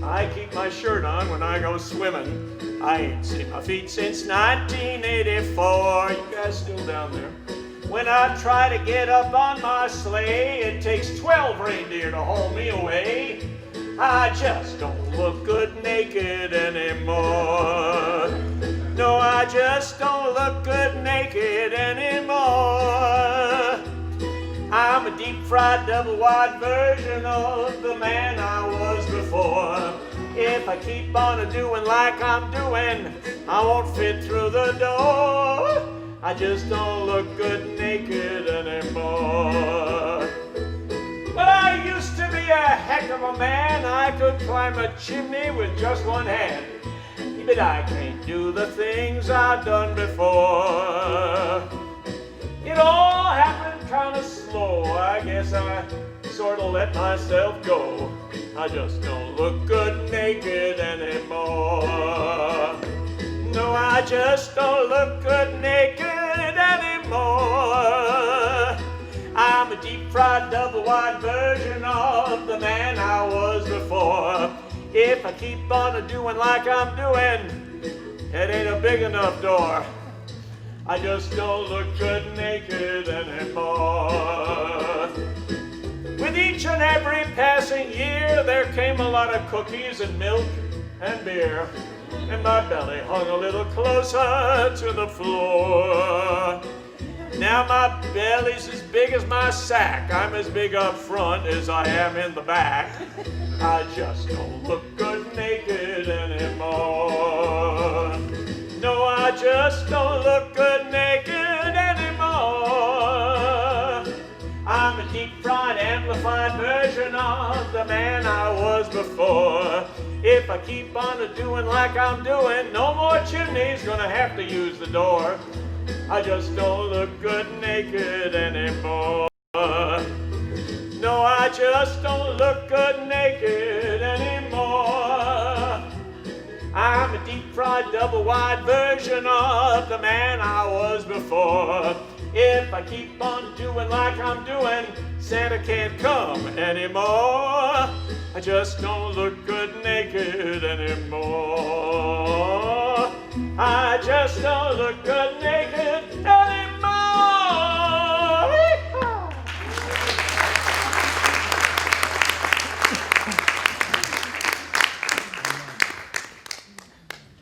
I keep my shirt on when I go swimming. I ain't seen my feet since 1984. You guys still down there? When I try to get up on my sleigh, it takes 12 reindeer to haul me away. I just don't look good naked anymore. No, I just don't look good naked anymore. I'm a deep-fried, double-wide version of the man I was before. If I keep on doing like I'm doing, I won't fit through the door. I just don't look good naked anymore. But I used to be a heck of a man. I could climb a chimney with just one hand. But I can't do the things I've done before. It all happened kind of slow. I guess I sort of let myself go. I just don't look good naked anymore. No, I just don't look good naked anymore. I'm a deep-fried, double-wide version of the man I was before. If I keep on doing like I'm doing, it ain't a big enough door. I just don't look good naked anymore. With each and every passing year, there came a lot of cookies and milk and beer, and my belly hung a little closer to the floor. Now my belly's as big as my sack. I'm as big up front as I am in the back. I just don't look good naked anymore. No, I just don't look good naked anymore. I'm a deep-fried, amplified version of the man I was before. If I keep on doing like I'm doing, no more chimneys gonna have to use the door. I just don't look good naked anymore. No, I just don't look good naked anymore. I'm a deep-fried, double-wide version of the man I was before. If I keep on doing like I'm doing, Santa can't come anymore. I just don't look good naked anymore. I just don't look good naked anymore.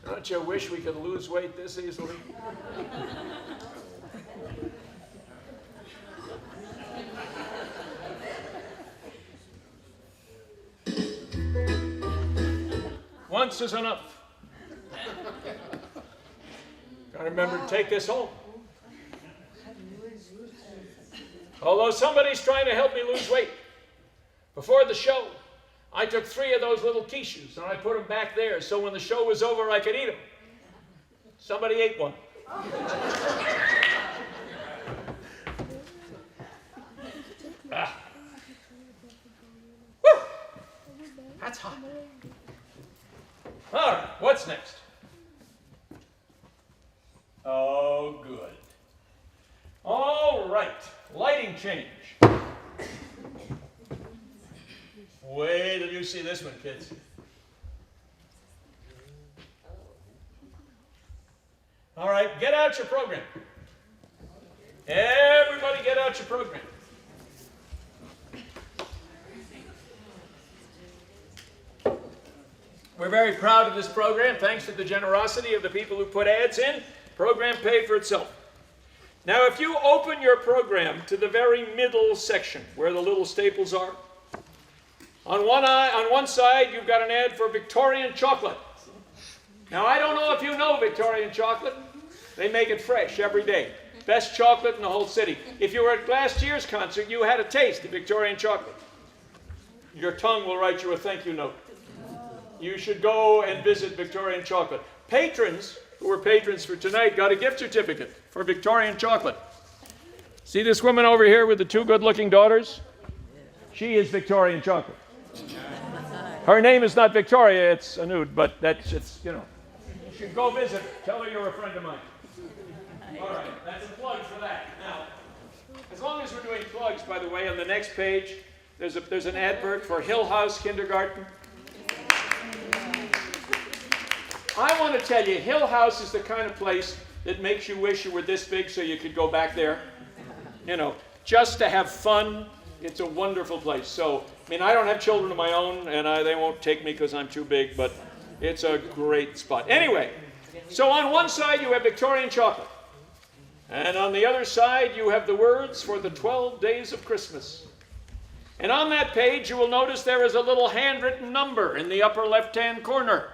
Don't you wish we could lose weight this easily? Once is enough. Gotta remember to take this home. Although somebody's trying to help me lose weight. Before the show, I took 3 of those little quiches and I put them back there so when the show was over I could eat them. Somebody ate one. Woo! That's hot. All right, what's next? Oh, good. All right, lighting change. Wait till you see this one, kids. All right, get out your program. Everybody get out your program. We're very proud of this program, thanks to the generosity of the people who put ads in. Program paid for itself. Now, if you open your program to the very middle section, where the little staples are, on one side, you've got an ad for Victorian chocolate. Now, I don't know if you know Victorian chocolate. They make it fresh every day. Best chocolate in the whole city. If you were at last year's concert, you had a taste of Victorian chocolate. Your tongue will write you a thank you note. You should go and visit Victorian chocolate. Patrons, who were patrons for tonight, got a gift certificate for Victorian chocolate. See this woman over here with the 2 good-looking daughters? She is Victorian chocolate. Her name is not Victoria, it's Anud, but it's, you know. You should go visit. Tell her you're a friend of mine. All right, that's a plug for that. Now, as long as we're doing plugs, by the way, on the next page, there's an advert for Hill House Kindergarten. I want to tell you, Hill House is the kind of place that makes you wish you were this big so you could go back there. You know, just to have fun. It's a wonderful place. So, I mean, I don't have children of my own, and they won't take me because I'm too big, but it's a great spot. Anyway, so on one side you have Victorian chocolate, and on the other side you have the words for the 12 days of Christmas. And on that page you will notice there is a little handwritten number in the upper left-hand corner.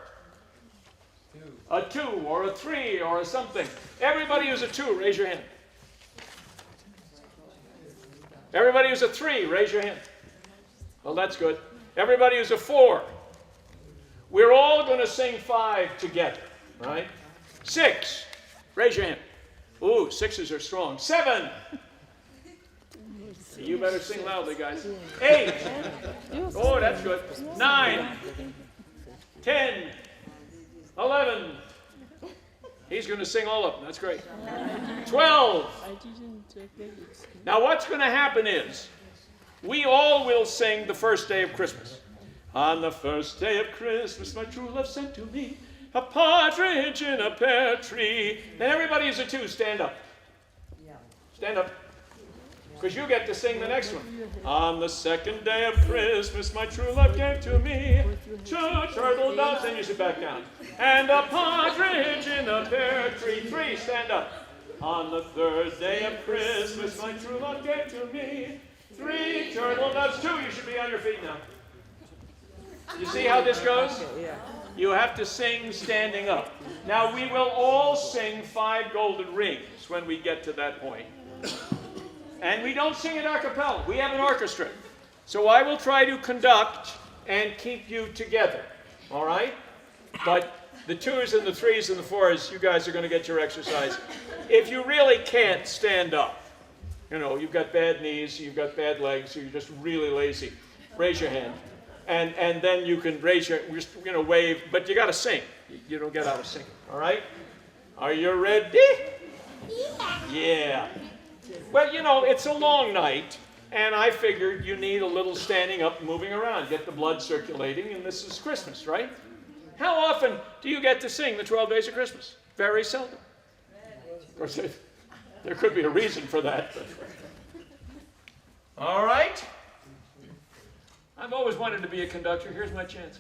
A 2 or a 3 or a something. Everybody who's a 2, raise your hand. Everybody who's a 3, raise your hand. Well, that's good. Everybody who's a 4. We're all going to sing 5 together, right? 6, raise your hand. Ooh, 6s are strong. 7. You better sing loudly, guys. 8. Oh, that's good. 9. 10. 11. He's going to sing all of them. That's great. 12. Now what's going to happen is we all will sing the first day of Christmas. On the first day of Christmas, my true love sent to me a partridge in a pear tree. Then everybody who's a 2, stand up. Stand up. Because you get to sing the next one. On the second day of Christmas, my true love gave to me 2 turtle doves, and you sit back down. And a partridge in a pear tree. 3, stand up. On the third day of Christmas, my true love gave to me 3 turtle doves. 2, you should be on your feet now. You see how this goes? you have to sing standing up. Now, we will all sing 5 golden rings when we get to that point. And we don't sing it a cappella. We have an orchestra. So I will try to conduct and keep you together. All right? But the 2s and the 3s and the 4s, you guys are going to get your exercise. If you really can't stand up, you know, you've got bad knees, you've got bad legs, you're just really lazy, raise your hand. And then you can raise your, wave, but you got to sing. You don't get out of singing, all right? Are you ready? Yeah. Well, you know, it's a long night, and I figured you need a little standing up, moving around, get the blood circulating, and this is Christmas, right? How often do you get to sing the 12 Days of Christmas? Very seldom. Of course, there could be a reason for that. But. All right. I've always wanted to be a conductor. Here's my chance.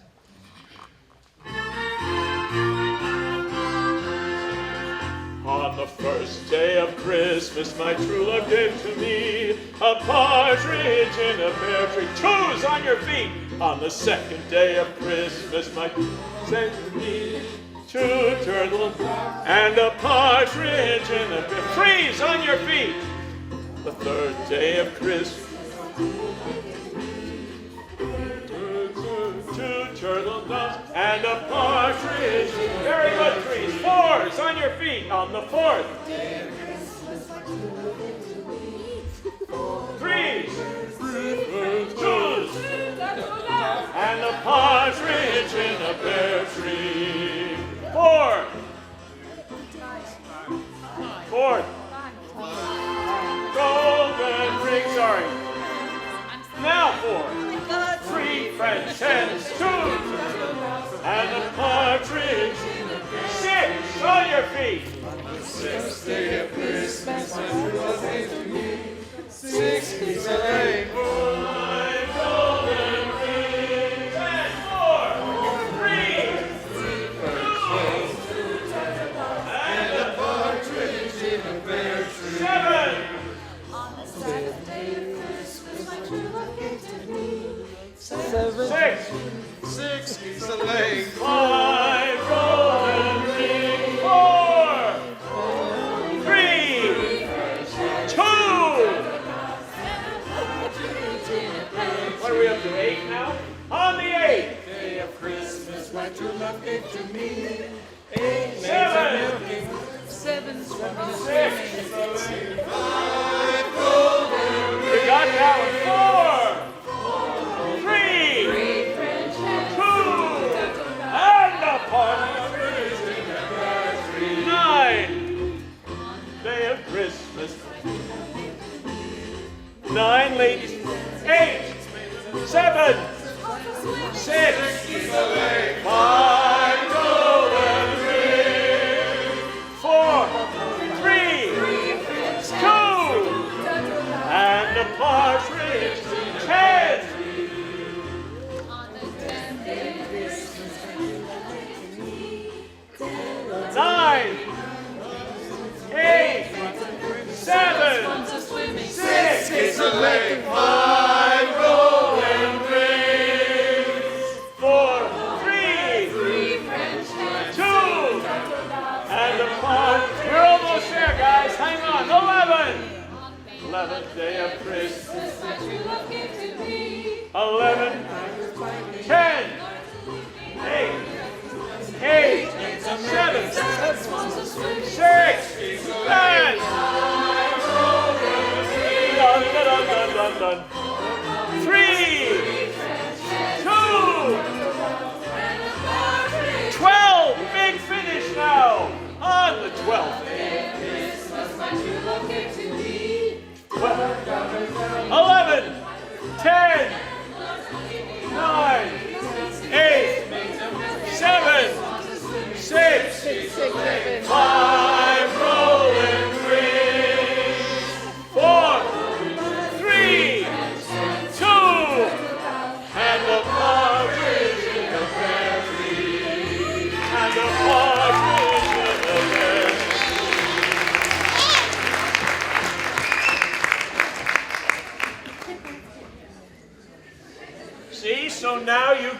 On the first day of Christmas, my true love gave to me a partridge in a pear tree. Choose on your feet. On the second day of Christmas, my sent to me 2 turtles and a partridge in a pear. Freeze on your feet. The third day of Christmas. 2 turtle doves and a partridge. Very good, 3s. 4s on your feet on the 4th. 3s. 2s. And a partridge in a pear tree. 4. 4th. Golden ring, sorry. Now 4. 3 French hens, 2, and a partridge. 6 on your feet. On the 6th day of Christmas, my true love gave to me 6 geese a laying. 5 golden rings, and 4, 3, 2, And a partridge in a pear tree. 7. On the 7th day of Christmas, my true love gave to me 6, 6 geese a laying. 5 golden rings, 4, 3, 2. What are we up to, 8 now? On the 8th. Day of Christmas, my true love gave to me 8 7. 7. 6. 5 golden We got that one. 4, 3, 2, and a partridge in a pear tree. 9. Day of Christmas. 9, ladies. 8, 7, 6, 5 golden rings. 4, 3, 2, and a partridge. 10. on the 10th day of Christmas, my true love gave to me 9, 8, 7, 6, geese a laying. 5 golden rings. 4, 3, 2, and a partridge. We're almost there, guys. Hang on. 11. 11th day of Christmas. my true love gave to me 11, 10, 8, 8, 7, 6, 5. Dun, dun, dun, dun, dun, dun. 3, 2, 12. Big finish now. On the 12th. 11, 10, 9, 8, 7, 6, 5 rolling rings, 4, 3,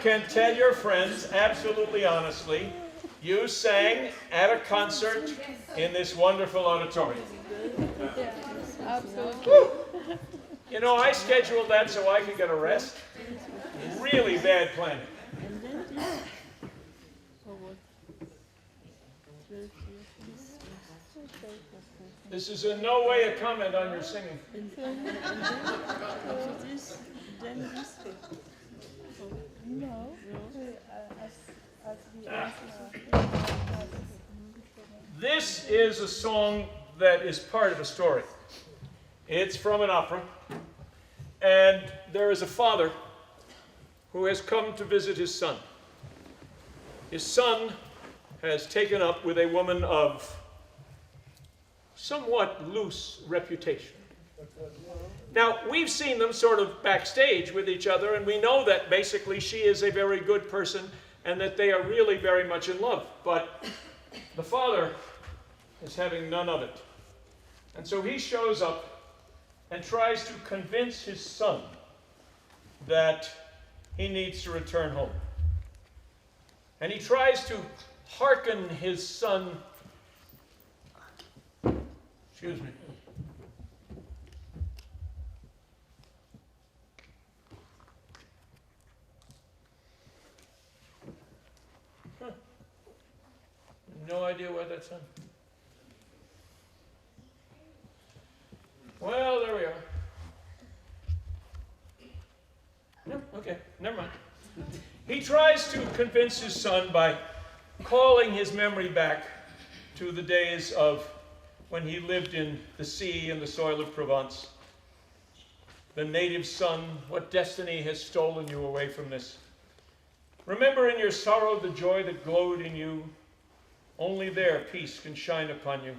can tell your friends absolutely honestly, you sang at a concert in this wonderful auditorium. Absolutely. You know, I scheduled that so I could get a rest. Really bad planning. And then this, for what? 12 years. This is in no way a comment on your singing. After this, then this. No. As we This is a song that is part of a story. It's from an opera, and there is a father who has come to visit his son. His son has taken up with a woman of somewhat loose reputation. Now, we've seen them sort of backstage with each other, and we know that basically she is a very good person and that they are really very much in love. But the father is having none of it. And so he shows up and tries to convince his son that he needs to return home. And he tries to hearken his son. Excuse me. No idea why that's on. Well, there we are. No, okay, never mind. He tries to convince his son by calling his memory back to the days of when he lived in the sea and the soil of Provence. The native son, what destiny has stolen you away from this? Remember in your sorrow the joy that glowed in you. Only there peace can shine upon you.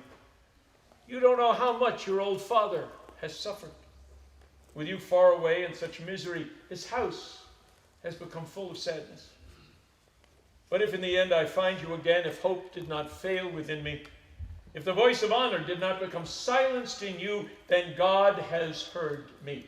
You don't know how much your old father has suffered. With you far away in such misery, his house has become full of sadness. But if in the end I find you again, if hope did not fail within me, if the voice of honor did not become silenced in you, then God has heard me.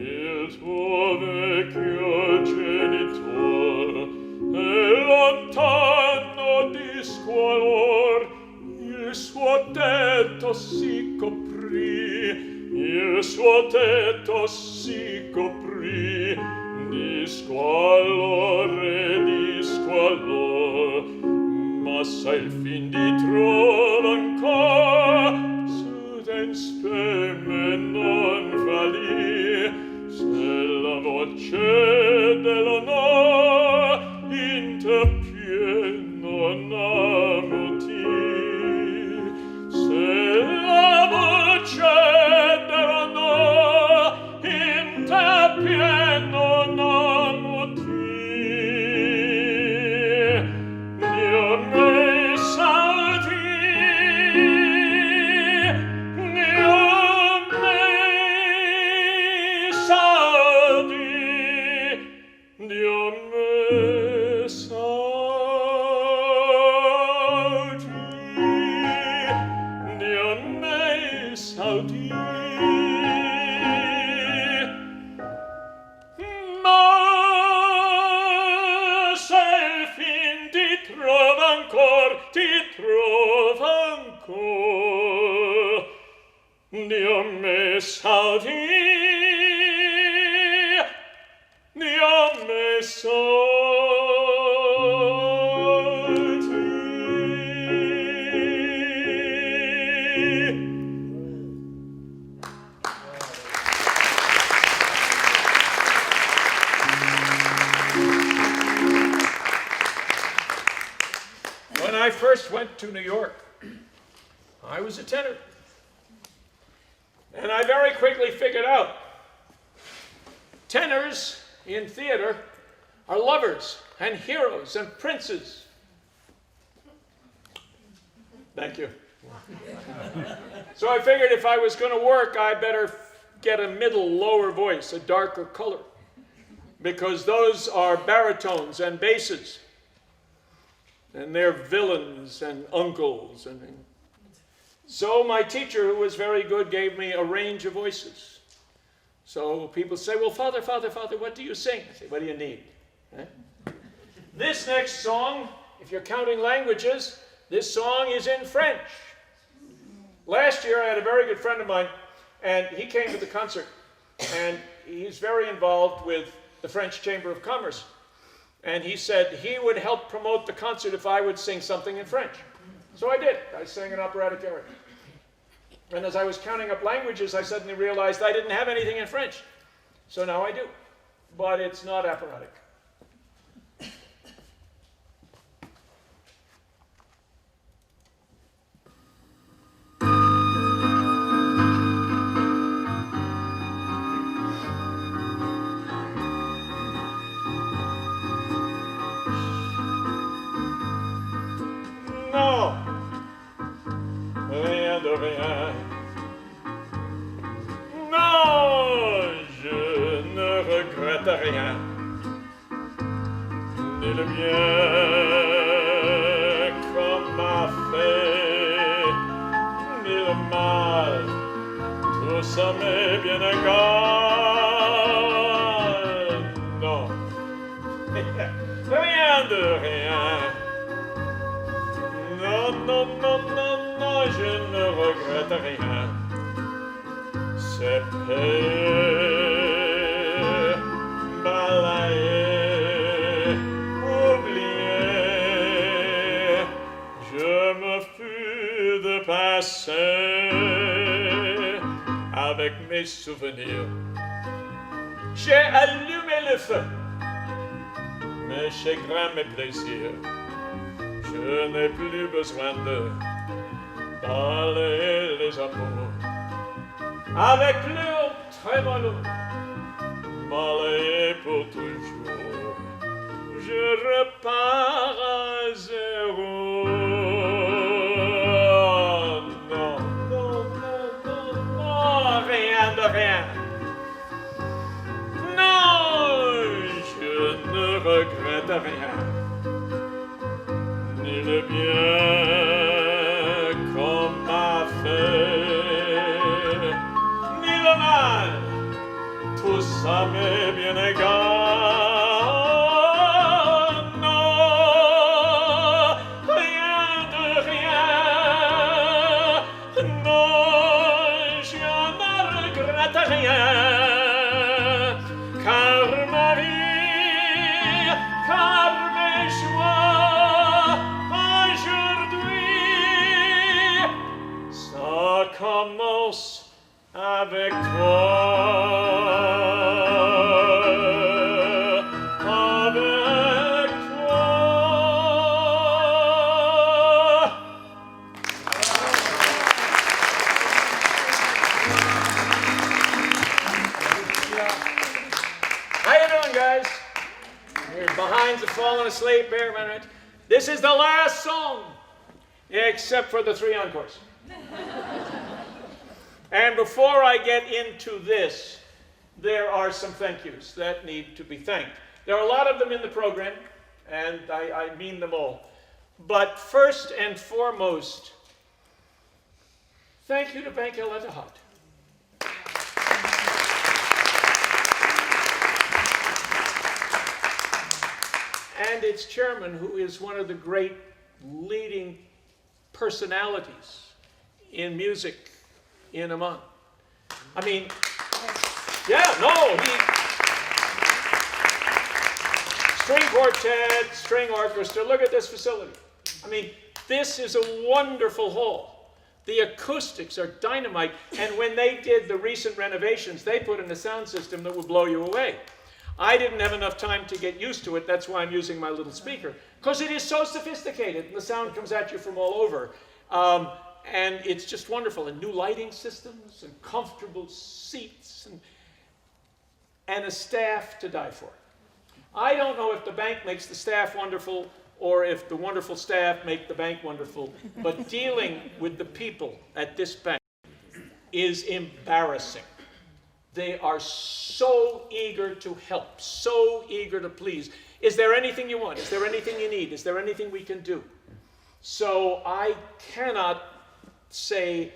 il tuo vecchio genitor è lontano di squalor, il suo tetto si coprì, il suo tetto si coprì di squallore, di squallor, ma sa il fin di trova ancora su den speme non valì, se la voce dell'onor in te pieno n'amutì, se la voce dell'onor in te pieno n'amutì. Dio me salvi, Dio me salvi, Dio me salvi, Dio me salvi. Ma se il fin ti trova ancor, Dio me salvi, Dio me salvi. When I first went to New York, I was a tenor. And I very quickly figured out tenors in theater are lovers and heroes and princes. Thank you. So I figured if I was going to work, I better get a middle, lower voice, a darker color, because those are baritones and basses. And they're villains and uncles. So my teacher, who was very good, gave me a range of voices. So people say, well, Father, what do you sing? I say, what do you need? Eh? This next song, if you're counting languages, this song is in French. Last year I had a very good friend of mine, and he came to the concert, and he's very involved with the French Chamber of Commerce. And he said he would help promote the concert if I would sing something in French. So I did. I sang an operatic aria. And as I was counting up languages, I suddenly realized I didn't have anything in French. So now I do. But it's not operatic. Non, rien de rien. Non, je ne regrette rien. Ni le bien qu'on m'a fait, ni le mal, tout ça m'est bien égal. Non, rien de rien. Non, je ne regrette rien. C'est payé, balayé, oublié. Je me fus de passer avec mes souvenirs. J'ai allumé le feu, mes chagrins, mes plaisirs. Je n'ai plus besoin de balayer les amours avec leur trémolo, balayé pour toujours. Je repars à zéro. Non, rien de rien. Non, je ne regrette rien. Ni le bien qu'on m'a fait, ni le mal, tout ça m'est bien égal. Non, rien de rien. Non, je ne regrette rien. Car ma vie, car mes joies, aujourd'hui, ça commence avec toi. Avec toi. How you doing, guys? Your behinds have fallen asleep here a minute. This is the last song, except for the 3 encores. And before I get into this, there are some thank yous that need to be thanked. There are a lot of them in the program, and I mean them all. But first and foremost, thank you to Bank El Etihad. And its chairman, who is one of the great leading personalities in music in Amman. I mean, yeah, no, string quartet, string orchestra, look at this facility. I mean, this is a wonderful hall. The acoustics are dynamite, and when they did the recent renovations, they put in a sound system that would blow you away. I didn't have enough time to get used to it, that's why I'm using my little speaker, because it is so sophisticated, and the sound comes at you from all over. And it's just wonderful, and new lighting systems, and comfortable seats, and a staff to die for. I don't know if the bank makes the staff wonderful, or if the wonderful staff make the bank wonderful, but dealing with the people at this bank is embarrassing. They are so eager to help, so eager to please. Is there anything you want? Is there anything you need? Is there anything we can do? So I cannot say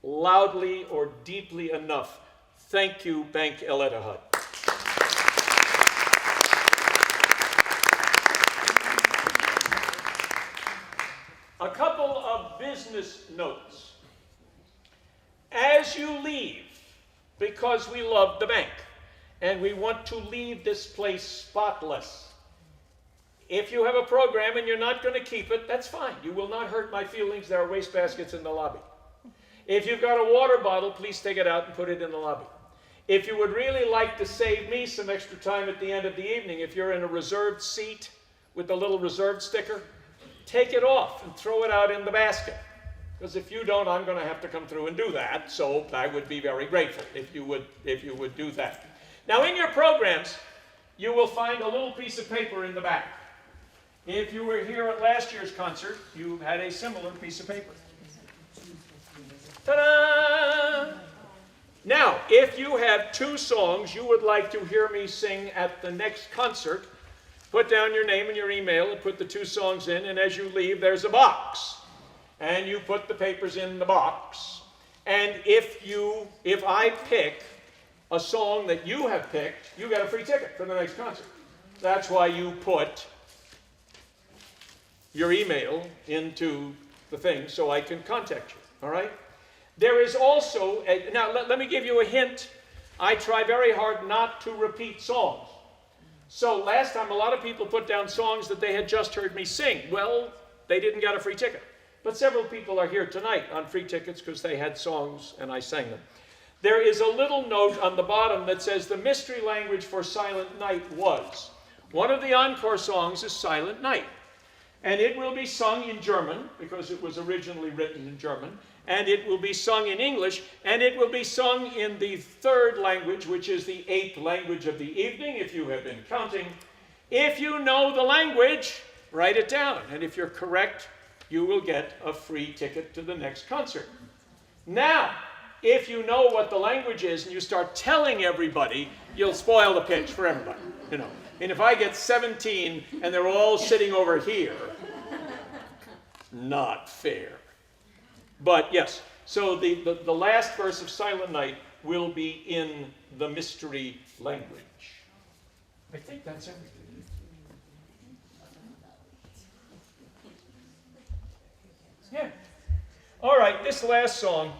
loudly or deeply enough, thank you, Bank El Etihad. A couple of business notes. As you leave, because we love the bank, and we want to leave this place spotless, if you have a program and you're not going to keep it, that's fine. You will not hurt my feelings. There are wastebaskets in the lobby. If you've got a water bottle, please take it out and put it in the lobby. If you would really like to save me some extra time at the end of the evening, if you're in a reserved seat with the little reserved sticker, take it off and throw it out in the basket. Because if you don't, I'm going to have to come through and do that. So I would be very grateful if you would do that. Now, in your programs, you will find a little piece of paper in the back. If you were here at last year's concert, you had a similar piece of paper. Ta-da! Now, if you have 2 songs you would like to hear me sing at the next concert, put down your name and your email and put the 2 songs in, and as you leave, there's a box. And you put the papers in the box. And if I pick a song that you have picked, you get a free ticket for the next concert. That's why you put your email into the thing so I can contact you, all right? There is also, now let me give you a hint. I try very hard not to repeat songs. So last time a lot of people put down songs that they had just heard me sing. Well, they didn't get a free ticket. But several people are here tonight on free tickets because they had songs and I sang them. There is a little note on the bottom that says the mystery language for Silent Night was. One of the encore songs is Silent Night. And it will be sung in German, because it was originally written in German, and it will be sung in English, and it will be sung in the 3rd language, which is the 8th language of the evening, if you have been counting. If you know the language, write it down, and if you're correct, you will get a free ticket to the next concert. Now, if you know what the language is and you start telling everybody, you'll spoil the pitch for everybody, you know. And if I get 17 and they're all sitting over here, not fair. But yes, so the last verse of Silent Night will be in the mystery language. I think that's everything. Yeah. All right, this last song.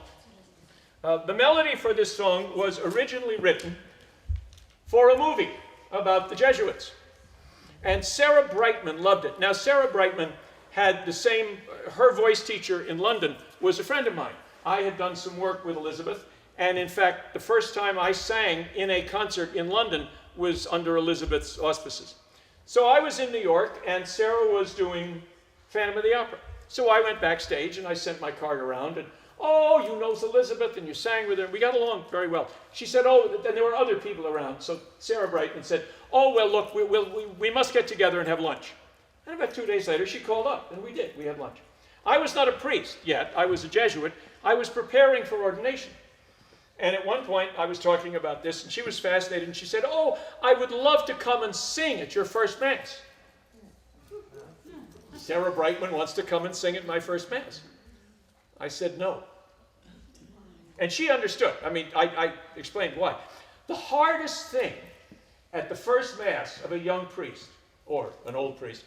The melody for this song was originally written for a movie about the Jesuits. And Sarah Brightman loved it. Now, Sarah Brightman had the same, her voice teacher in London was a friend of mine. I had done some work with Elizabeth, and in fact, the first time I sang in a concert in London was under Elizabeth's auspices. So I was in New York, and Sarah was doing Phantom of the Opera. So I went backstage, and I sent my card around, and oh, you know Elizabeth, and you sang with her. We got along very well. She said, oh, and there were other people around. So Sarah Brightman said, oh, well, look, we must get together and have lunch. And about 2 days later, she called up, and we did. We had lunch. I was not a priest yet. I was a Jesuit. I was preparing for ordination. And at one point, I was talking about this, and she was fascinated, and she said, oh, I would love to come and sing at your first Mass. Sarah Brightman wants to come and sing at my first Mass. I said no. And she understood. I mean, I explained why. The hardest thing at the first Mass of a young priest, or an old priest,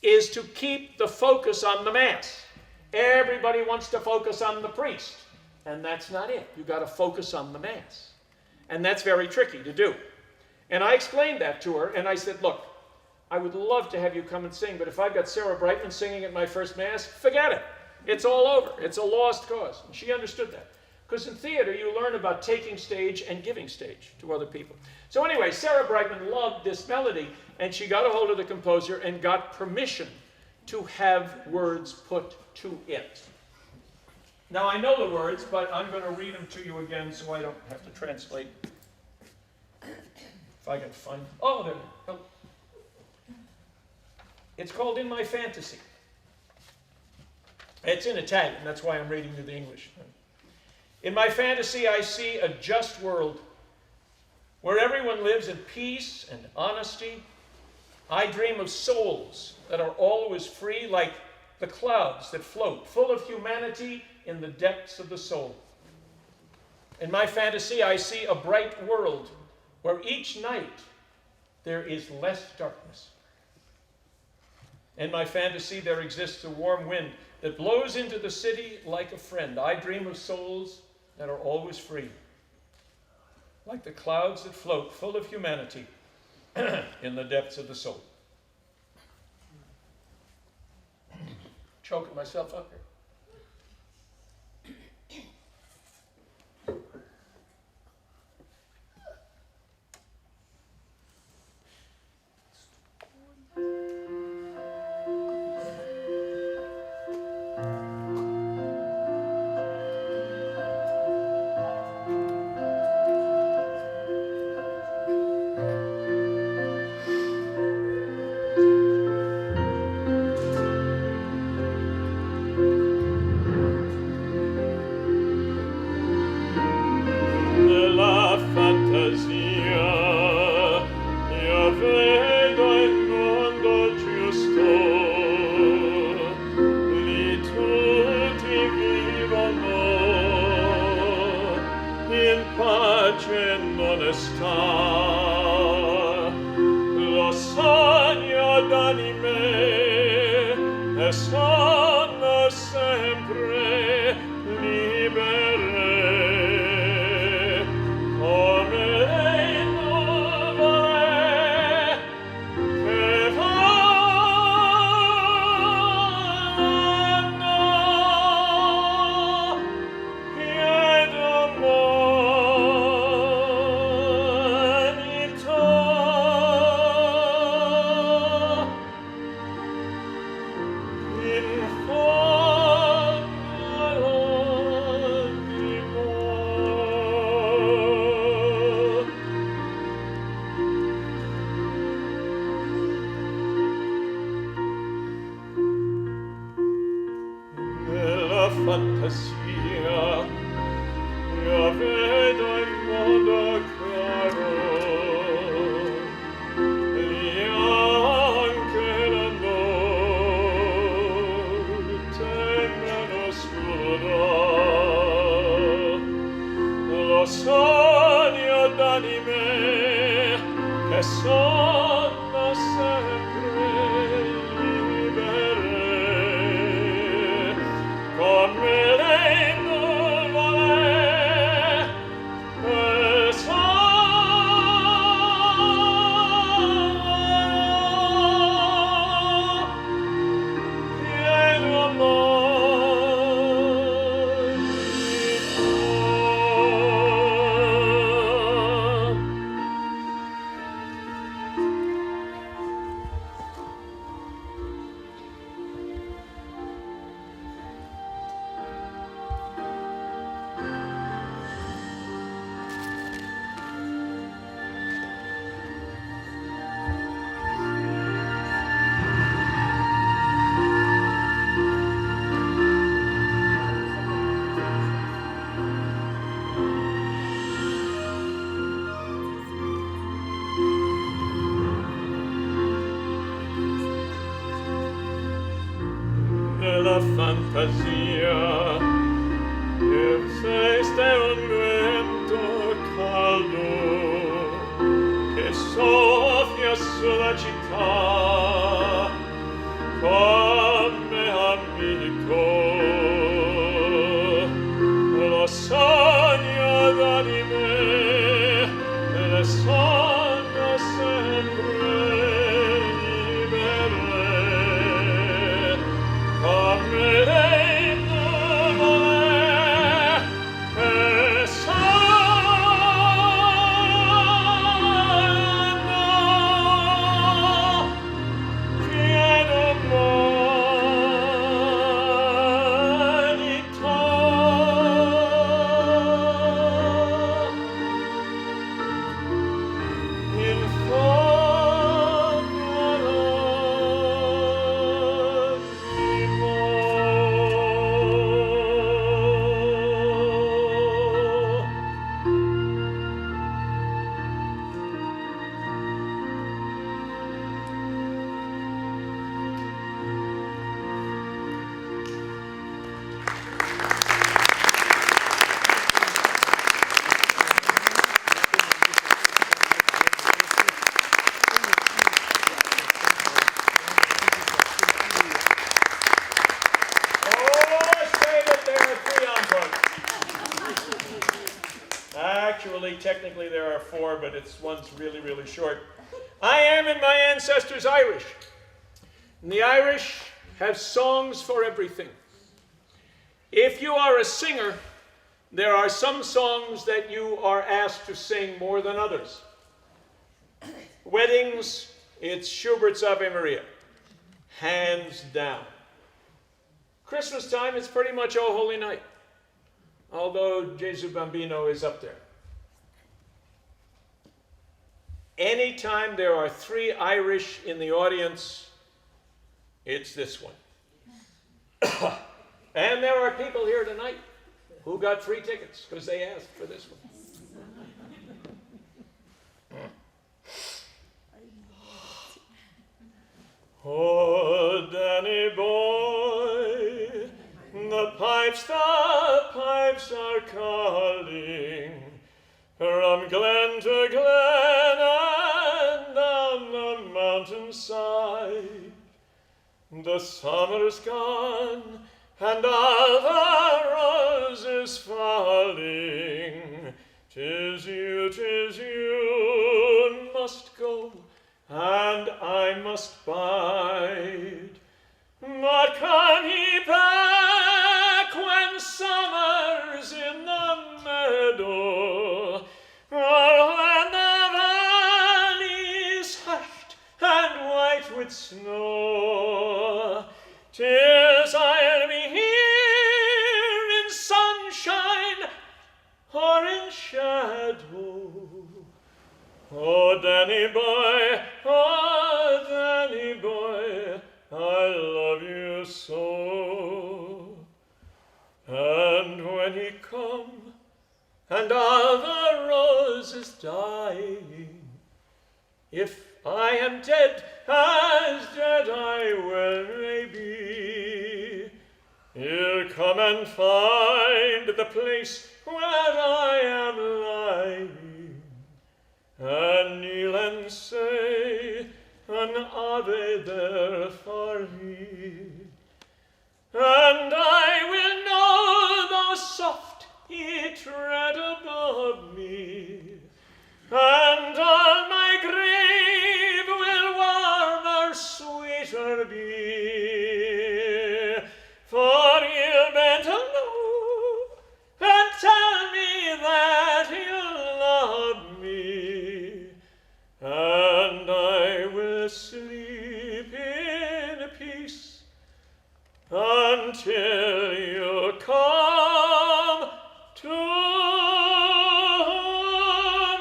is to keep the focus on the Mass. Everybody wants to focus on the priest, and that's not it. You've got to focus on the Mass. And that's very tricky to do. And I explained that to her, and I said, look, I would love to have you come and sing, but if I've got Sarah Brightman singing at my first Mass, forget it. It's all over. It's a lost cause. And she understood that. Because in theater, you learn about taking stage and giving stage to other people. So anyway, Sarah Brightman loved this melody, and she got a hold of the composer and got permission to have words put to it. Now, I know the words, but I'm going to read them to you again so I don't have to translate. If I can find... Oh, there. Oh. It's called In My Fantasy. It's in Italian, that's why I'm reading you the English. In my fantasy, I see a just world where everyone lives in peace and honesty. I dream of souls that are always free, like the clouds that float, full of humanity in the depths of the soul. In my fantasy, I see a bright world where each night there is less darkness. In my fantasy, there exists a warm wind that blows into the city like a friend. I dream of souls that are always free, like the clouds that float, full of humanity in the depths of the soul. Choking myself up here. della fantasia, esiste un vento caldo che soffia sulla città come amico, lo sogno d'anime, le sogno sempre libere, come lei nuvole che sanno, chiedo in fondo all'animo. Actually, technically there are 4, but one's really, really short. I am and my ancestors Irish. And the Irish have songs for everything. If you are a singer, there are some songs that you are asked to sing more than others. Weddings, it's Schubert's Ave Maria, hands down. Christmas time, it's pretty much O Holy Night, although Gesù Bambino is up there. Anytime there are 3 Irish in the audience, it's this one. And there are people here tonight who got free tickets because they asked for this one. Oh, Danny boy, the pipes are calling from glen to glen and down the mountainside. The summer's gone and all the roses falling. 'Tis you must go and I must bide. But come ye back when summer's in the meadow, or when the valley's hushed and white with snow. 'Tis I'll be here in sunshine or in shadow. Oh, Danny boy, I love you so. And when he come, and all the roses dying, if I am dead, as dead I well may be, he'll come and find the place where I am lying, and kneel and say an Ave there for me. And I will know, though soft he tread above me, and all my grave will warmer, sweeter be. For he'll bend low and tell me that he'll love me, and I will sleep in peace until you come to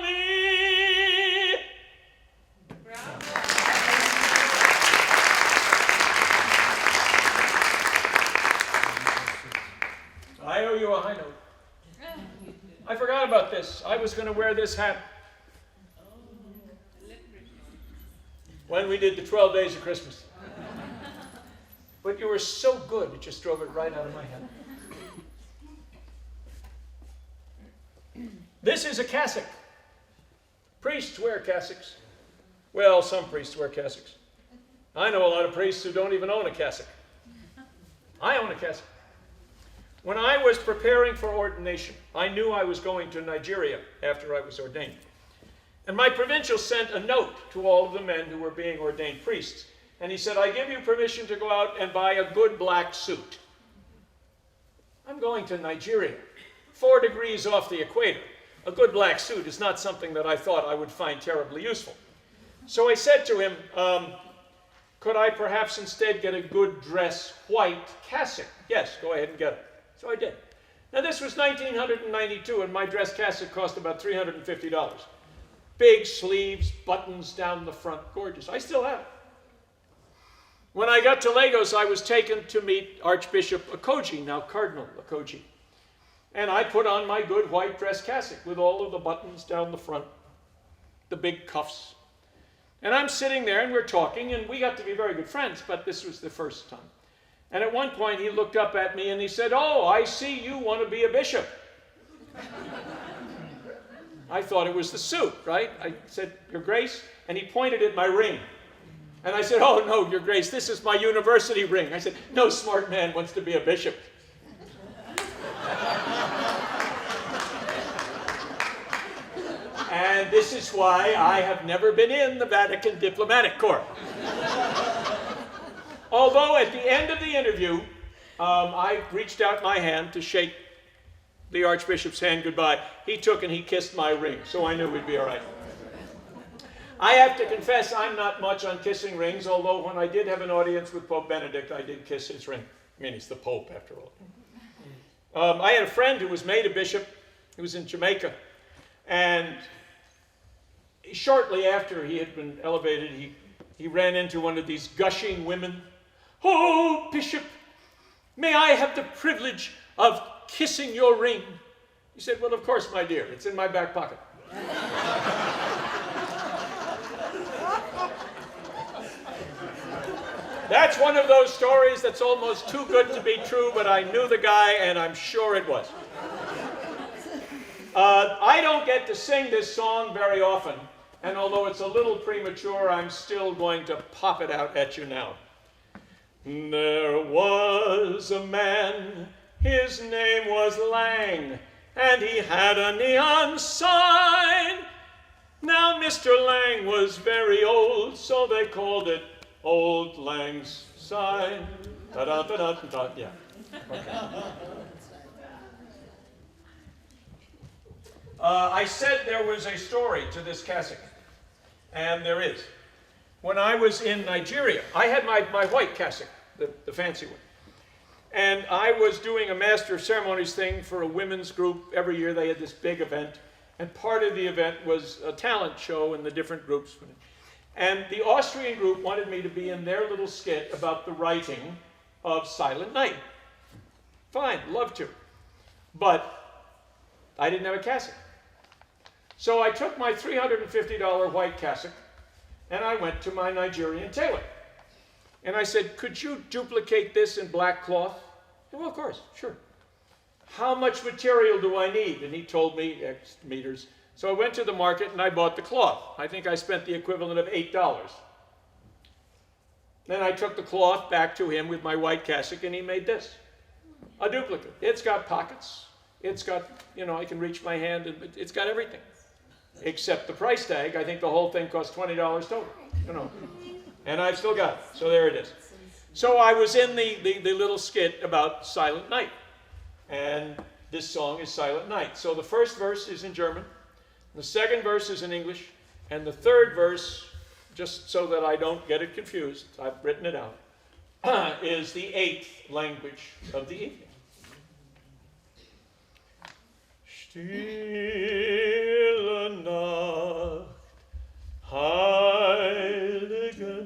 me. I owe you a high note. I forgot about this. I was going to wear this hat when we did the 12 Days of Christmas. But you were so good, it just drove it right out of my head. This is a cassock. Priests wear cassocks. Well, some priests wear cassocks. I know a lot of priests who don't even own a cassock. I own a cassock. When I was preparing for ordination, I knew I was going to Nigeria after I was ordained. And my provincial sent a note to all of the men who were being ordained priests. And he said, I give you permission to go out and buy a good black suit. I'm going to Nigeria, 4 degrees off the equator. A good black suit is not something that I thought I would find terribly useful. So I said to him, could I perhaps instead get a good dress white cassock? Yes, go ahead and get it. So I did. Now this was 1992, and my dress cassock cost about $350. Big sleeves, buttons down the front, gorgeous. I still have it. When I got to Lagos, I was taken to meet Archbishop Okoji, now Cardinal Okoji. And I put on my good white dress cassock with all of the buttons down the front, the big cuffs. And I'm sitting there and we're talking, and we got to be very good friends, but this was the first time. And at one point he looked up at me and he said, oh, I see you want to be a bishop. I thought it was the suit, right? I said, Your Grace, and he pointed at my ring. And I said, oh, no, Your Grace, this is my university ring. I said, no smart man wants to be a bishop. And this is why I have never been in the Vatican Diplomatic Corps. Although at the end of the interview, I reached out my hand to shake the Archbishop's hand goodbye. He took and he kissed my ring, so I knew we'd be all right. I have to confess I'm not much on kissing rings, although when I did have an audience with Pope Benedict, I did kiss his ring. I mean, he's the Pope after all. I had a friend who was made a bishop. He was in Jamaica. And shortly after he had been elevated, he ran into one of these gushing women. Oh, Bishop, may I have the privilege of kissing your ring? He said, well, of course, my dear. It's in my back pocket. That's one of those stories that's almost too good to be true, but I knew the guy, and I'm sure it was. I don't get to sing this song very often, and although it's a little premature, I'm still going to pop it out at you now. There was a man, his name was Lang, and he had a neon sign. Now Mr. Lang was very old, so they called it Old Lang's Sign. Da-da-da-da-da. Yeah. Okay. I said there was a story to this cassock, and there is. When I was in Nigeria, I had my white cassock, the fancy one. And I was doing a Master of Ceremonies thing for a women's group. Every year they had this big event, and part of the event was a talent show in the different groups. And the Austrian group wanted me to be in their little skit about the writing of Silent Night. Fine, love to. But I didn't have a cassock. So I took my $350 white cassock and I went to my Nigerian tailor. And I said, could you duplicate this in black cloth? Well, of course, sure. How much material do I need? And he told me X meters. So I went to the market and I bought the cloth. I think I spent the equivalent of $8. Then I took the cloth back to him with my white cassock and he made this, a duplicate. It's got pockets. It's got, I can reach my hand and it's got everything. Except the price tag. I think the whole thing cost $20 total, And I've still got it. So there it is. So I was in the little skit about Silent Night. And this song is Silent Night. So the first verse is in German. The second verse is in English. And the third verse, just so that I don't get it confused, I've written it out, is the 8th language of the evening. Stille Nacht, heilige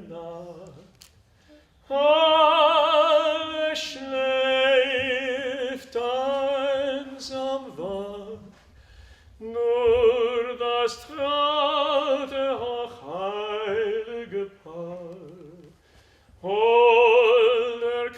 Nacht, alle schläft einsam wach, nur das traute hochheilige Paar, holder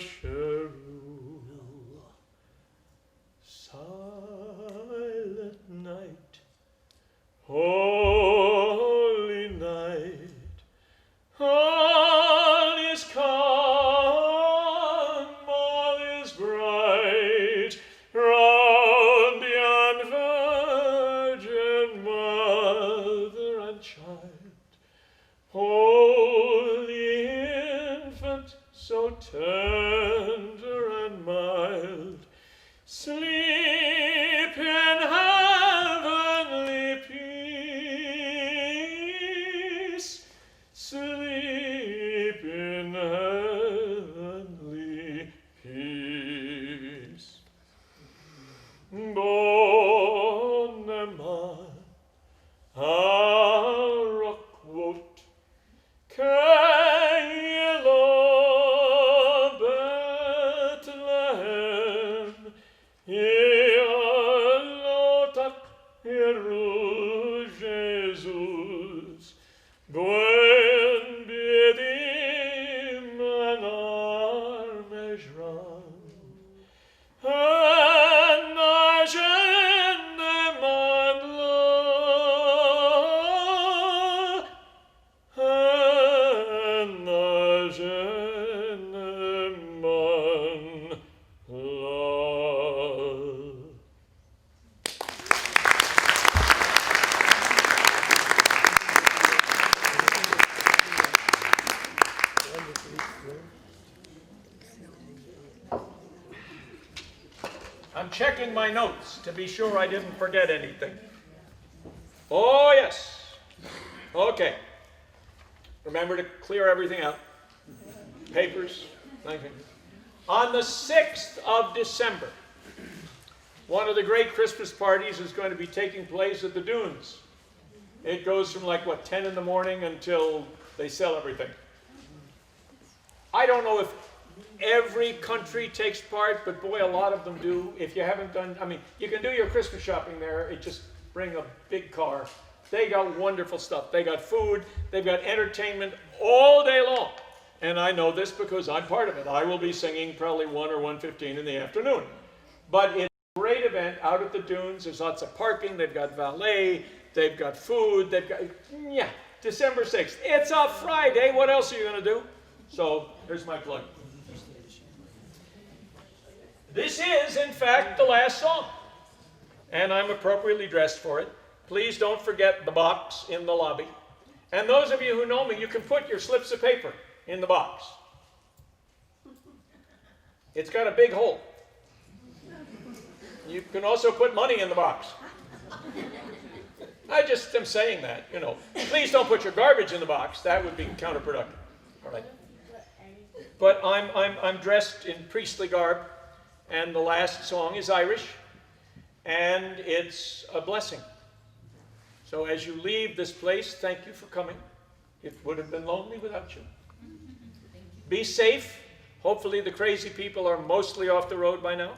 cherub. Silent night, holy night, all is calm, all is bright, round yon virgin mother and child. Holy infant, so tender and mild, sleep in heavenly peace, sleep in heavenly peace. Bonneman, Araquot, Kailo, Bethlehem, Ialotak, Eru, Jesus, Gwen bidim an armejran, an ajeneman la, an ajeneman la. I'm checking my notes to be sure I didn't forget anything. Oh, yes. Okay. Remember to clear everything out. Papers. Nothing. On the 6th of December, one of the great Christmas parties is going to be taking place at the Dunes. It goes from 10 in the morning until they sell everything. I don't know if every country takes part, but boy, a lot of them do. If you haven't done, you can do your Christmas shopping there. It just bring a big car. They got wonderful stuff. They got food. They've got entertainment all day long. And I know this because I'm part of it. I will be singing probably 1 or 1:15 in the afternoon. But it's a great event out at the Dunes. There's lots of parking. They've got valet. They've got food. They've got, December 6th. It's a Friday. What else are you going to do? So here's my plug. This is, in fact, the last song, and I'm appropriately dressed for it. Please don't forget the box in the lobby. And those of you who know me, you can put your slips of paper in the box. It's got a big hole. You can also put money in the box. I just am saying that, Please don't put your garbage in the box. That would be counterproductive. All right. But I'm dressed in priestly garb. And the last song is Irish, and it's a blessing. So as you leave this place, thank you for coming. It would have been lonely without you. Be safe. Hopefully the crazy people are mostly off the road by now.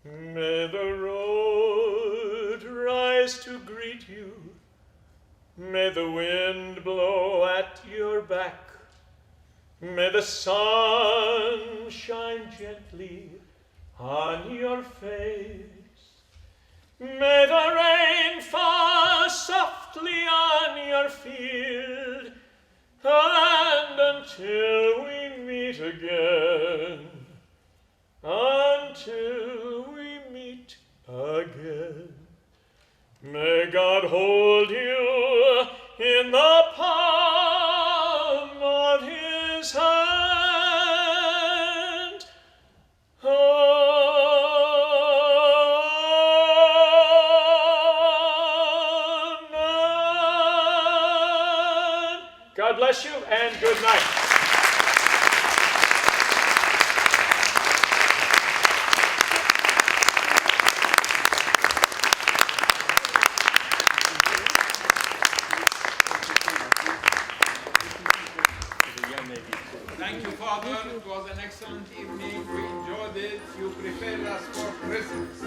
May the road rise to greet you. May the wind blow at your back. May the sun shine gently on your face. May the rain fall softly on your field. And until we meet again, may God hold you in the palm of his hand. Amen. God bless you and good night. Thank you, Father. It was an excellent evening. We enjoyed it. You prepared us for Christmas.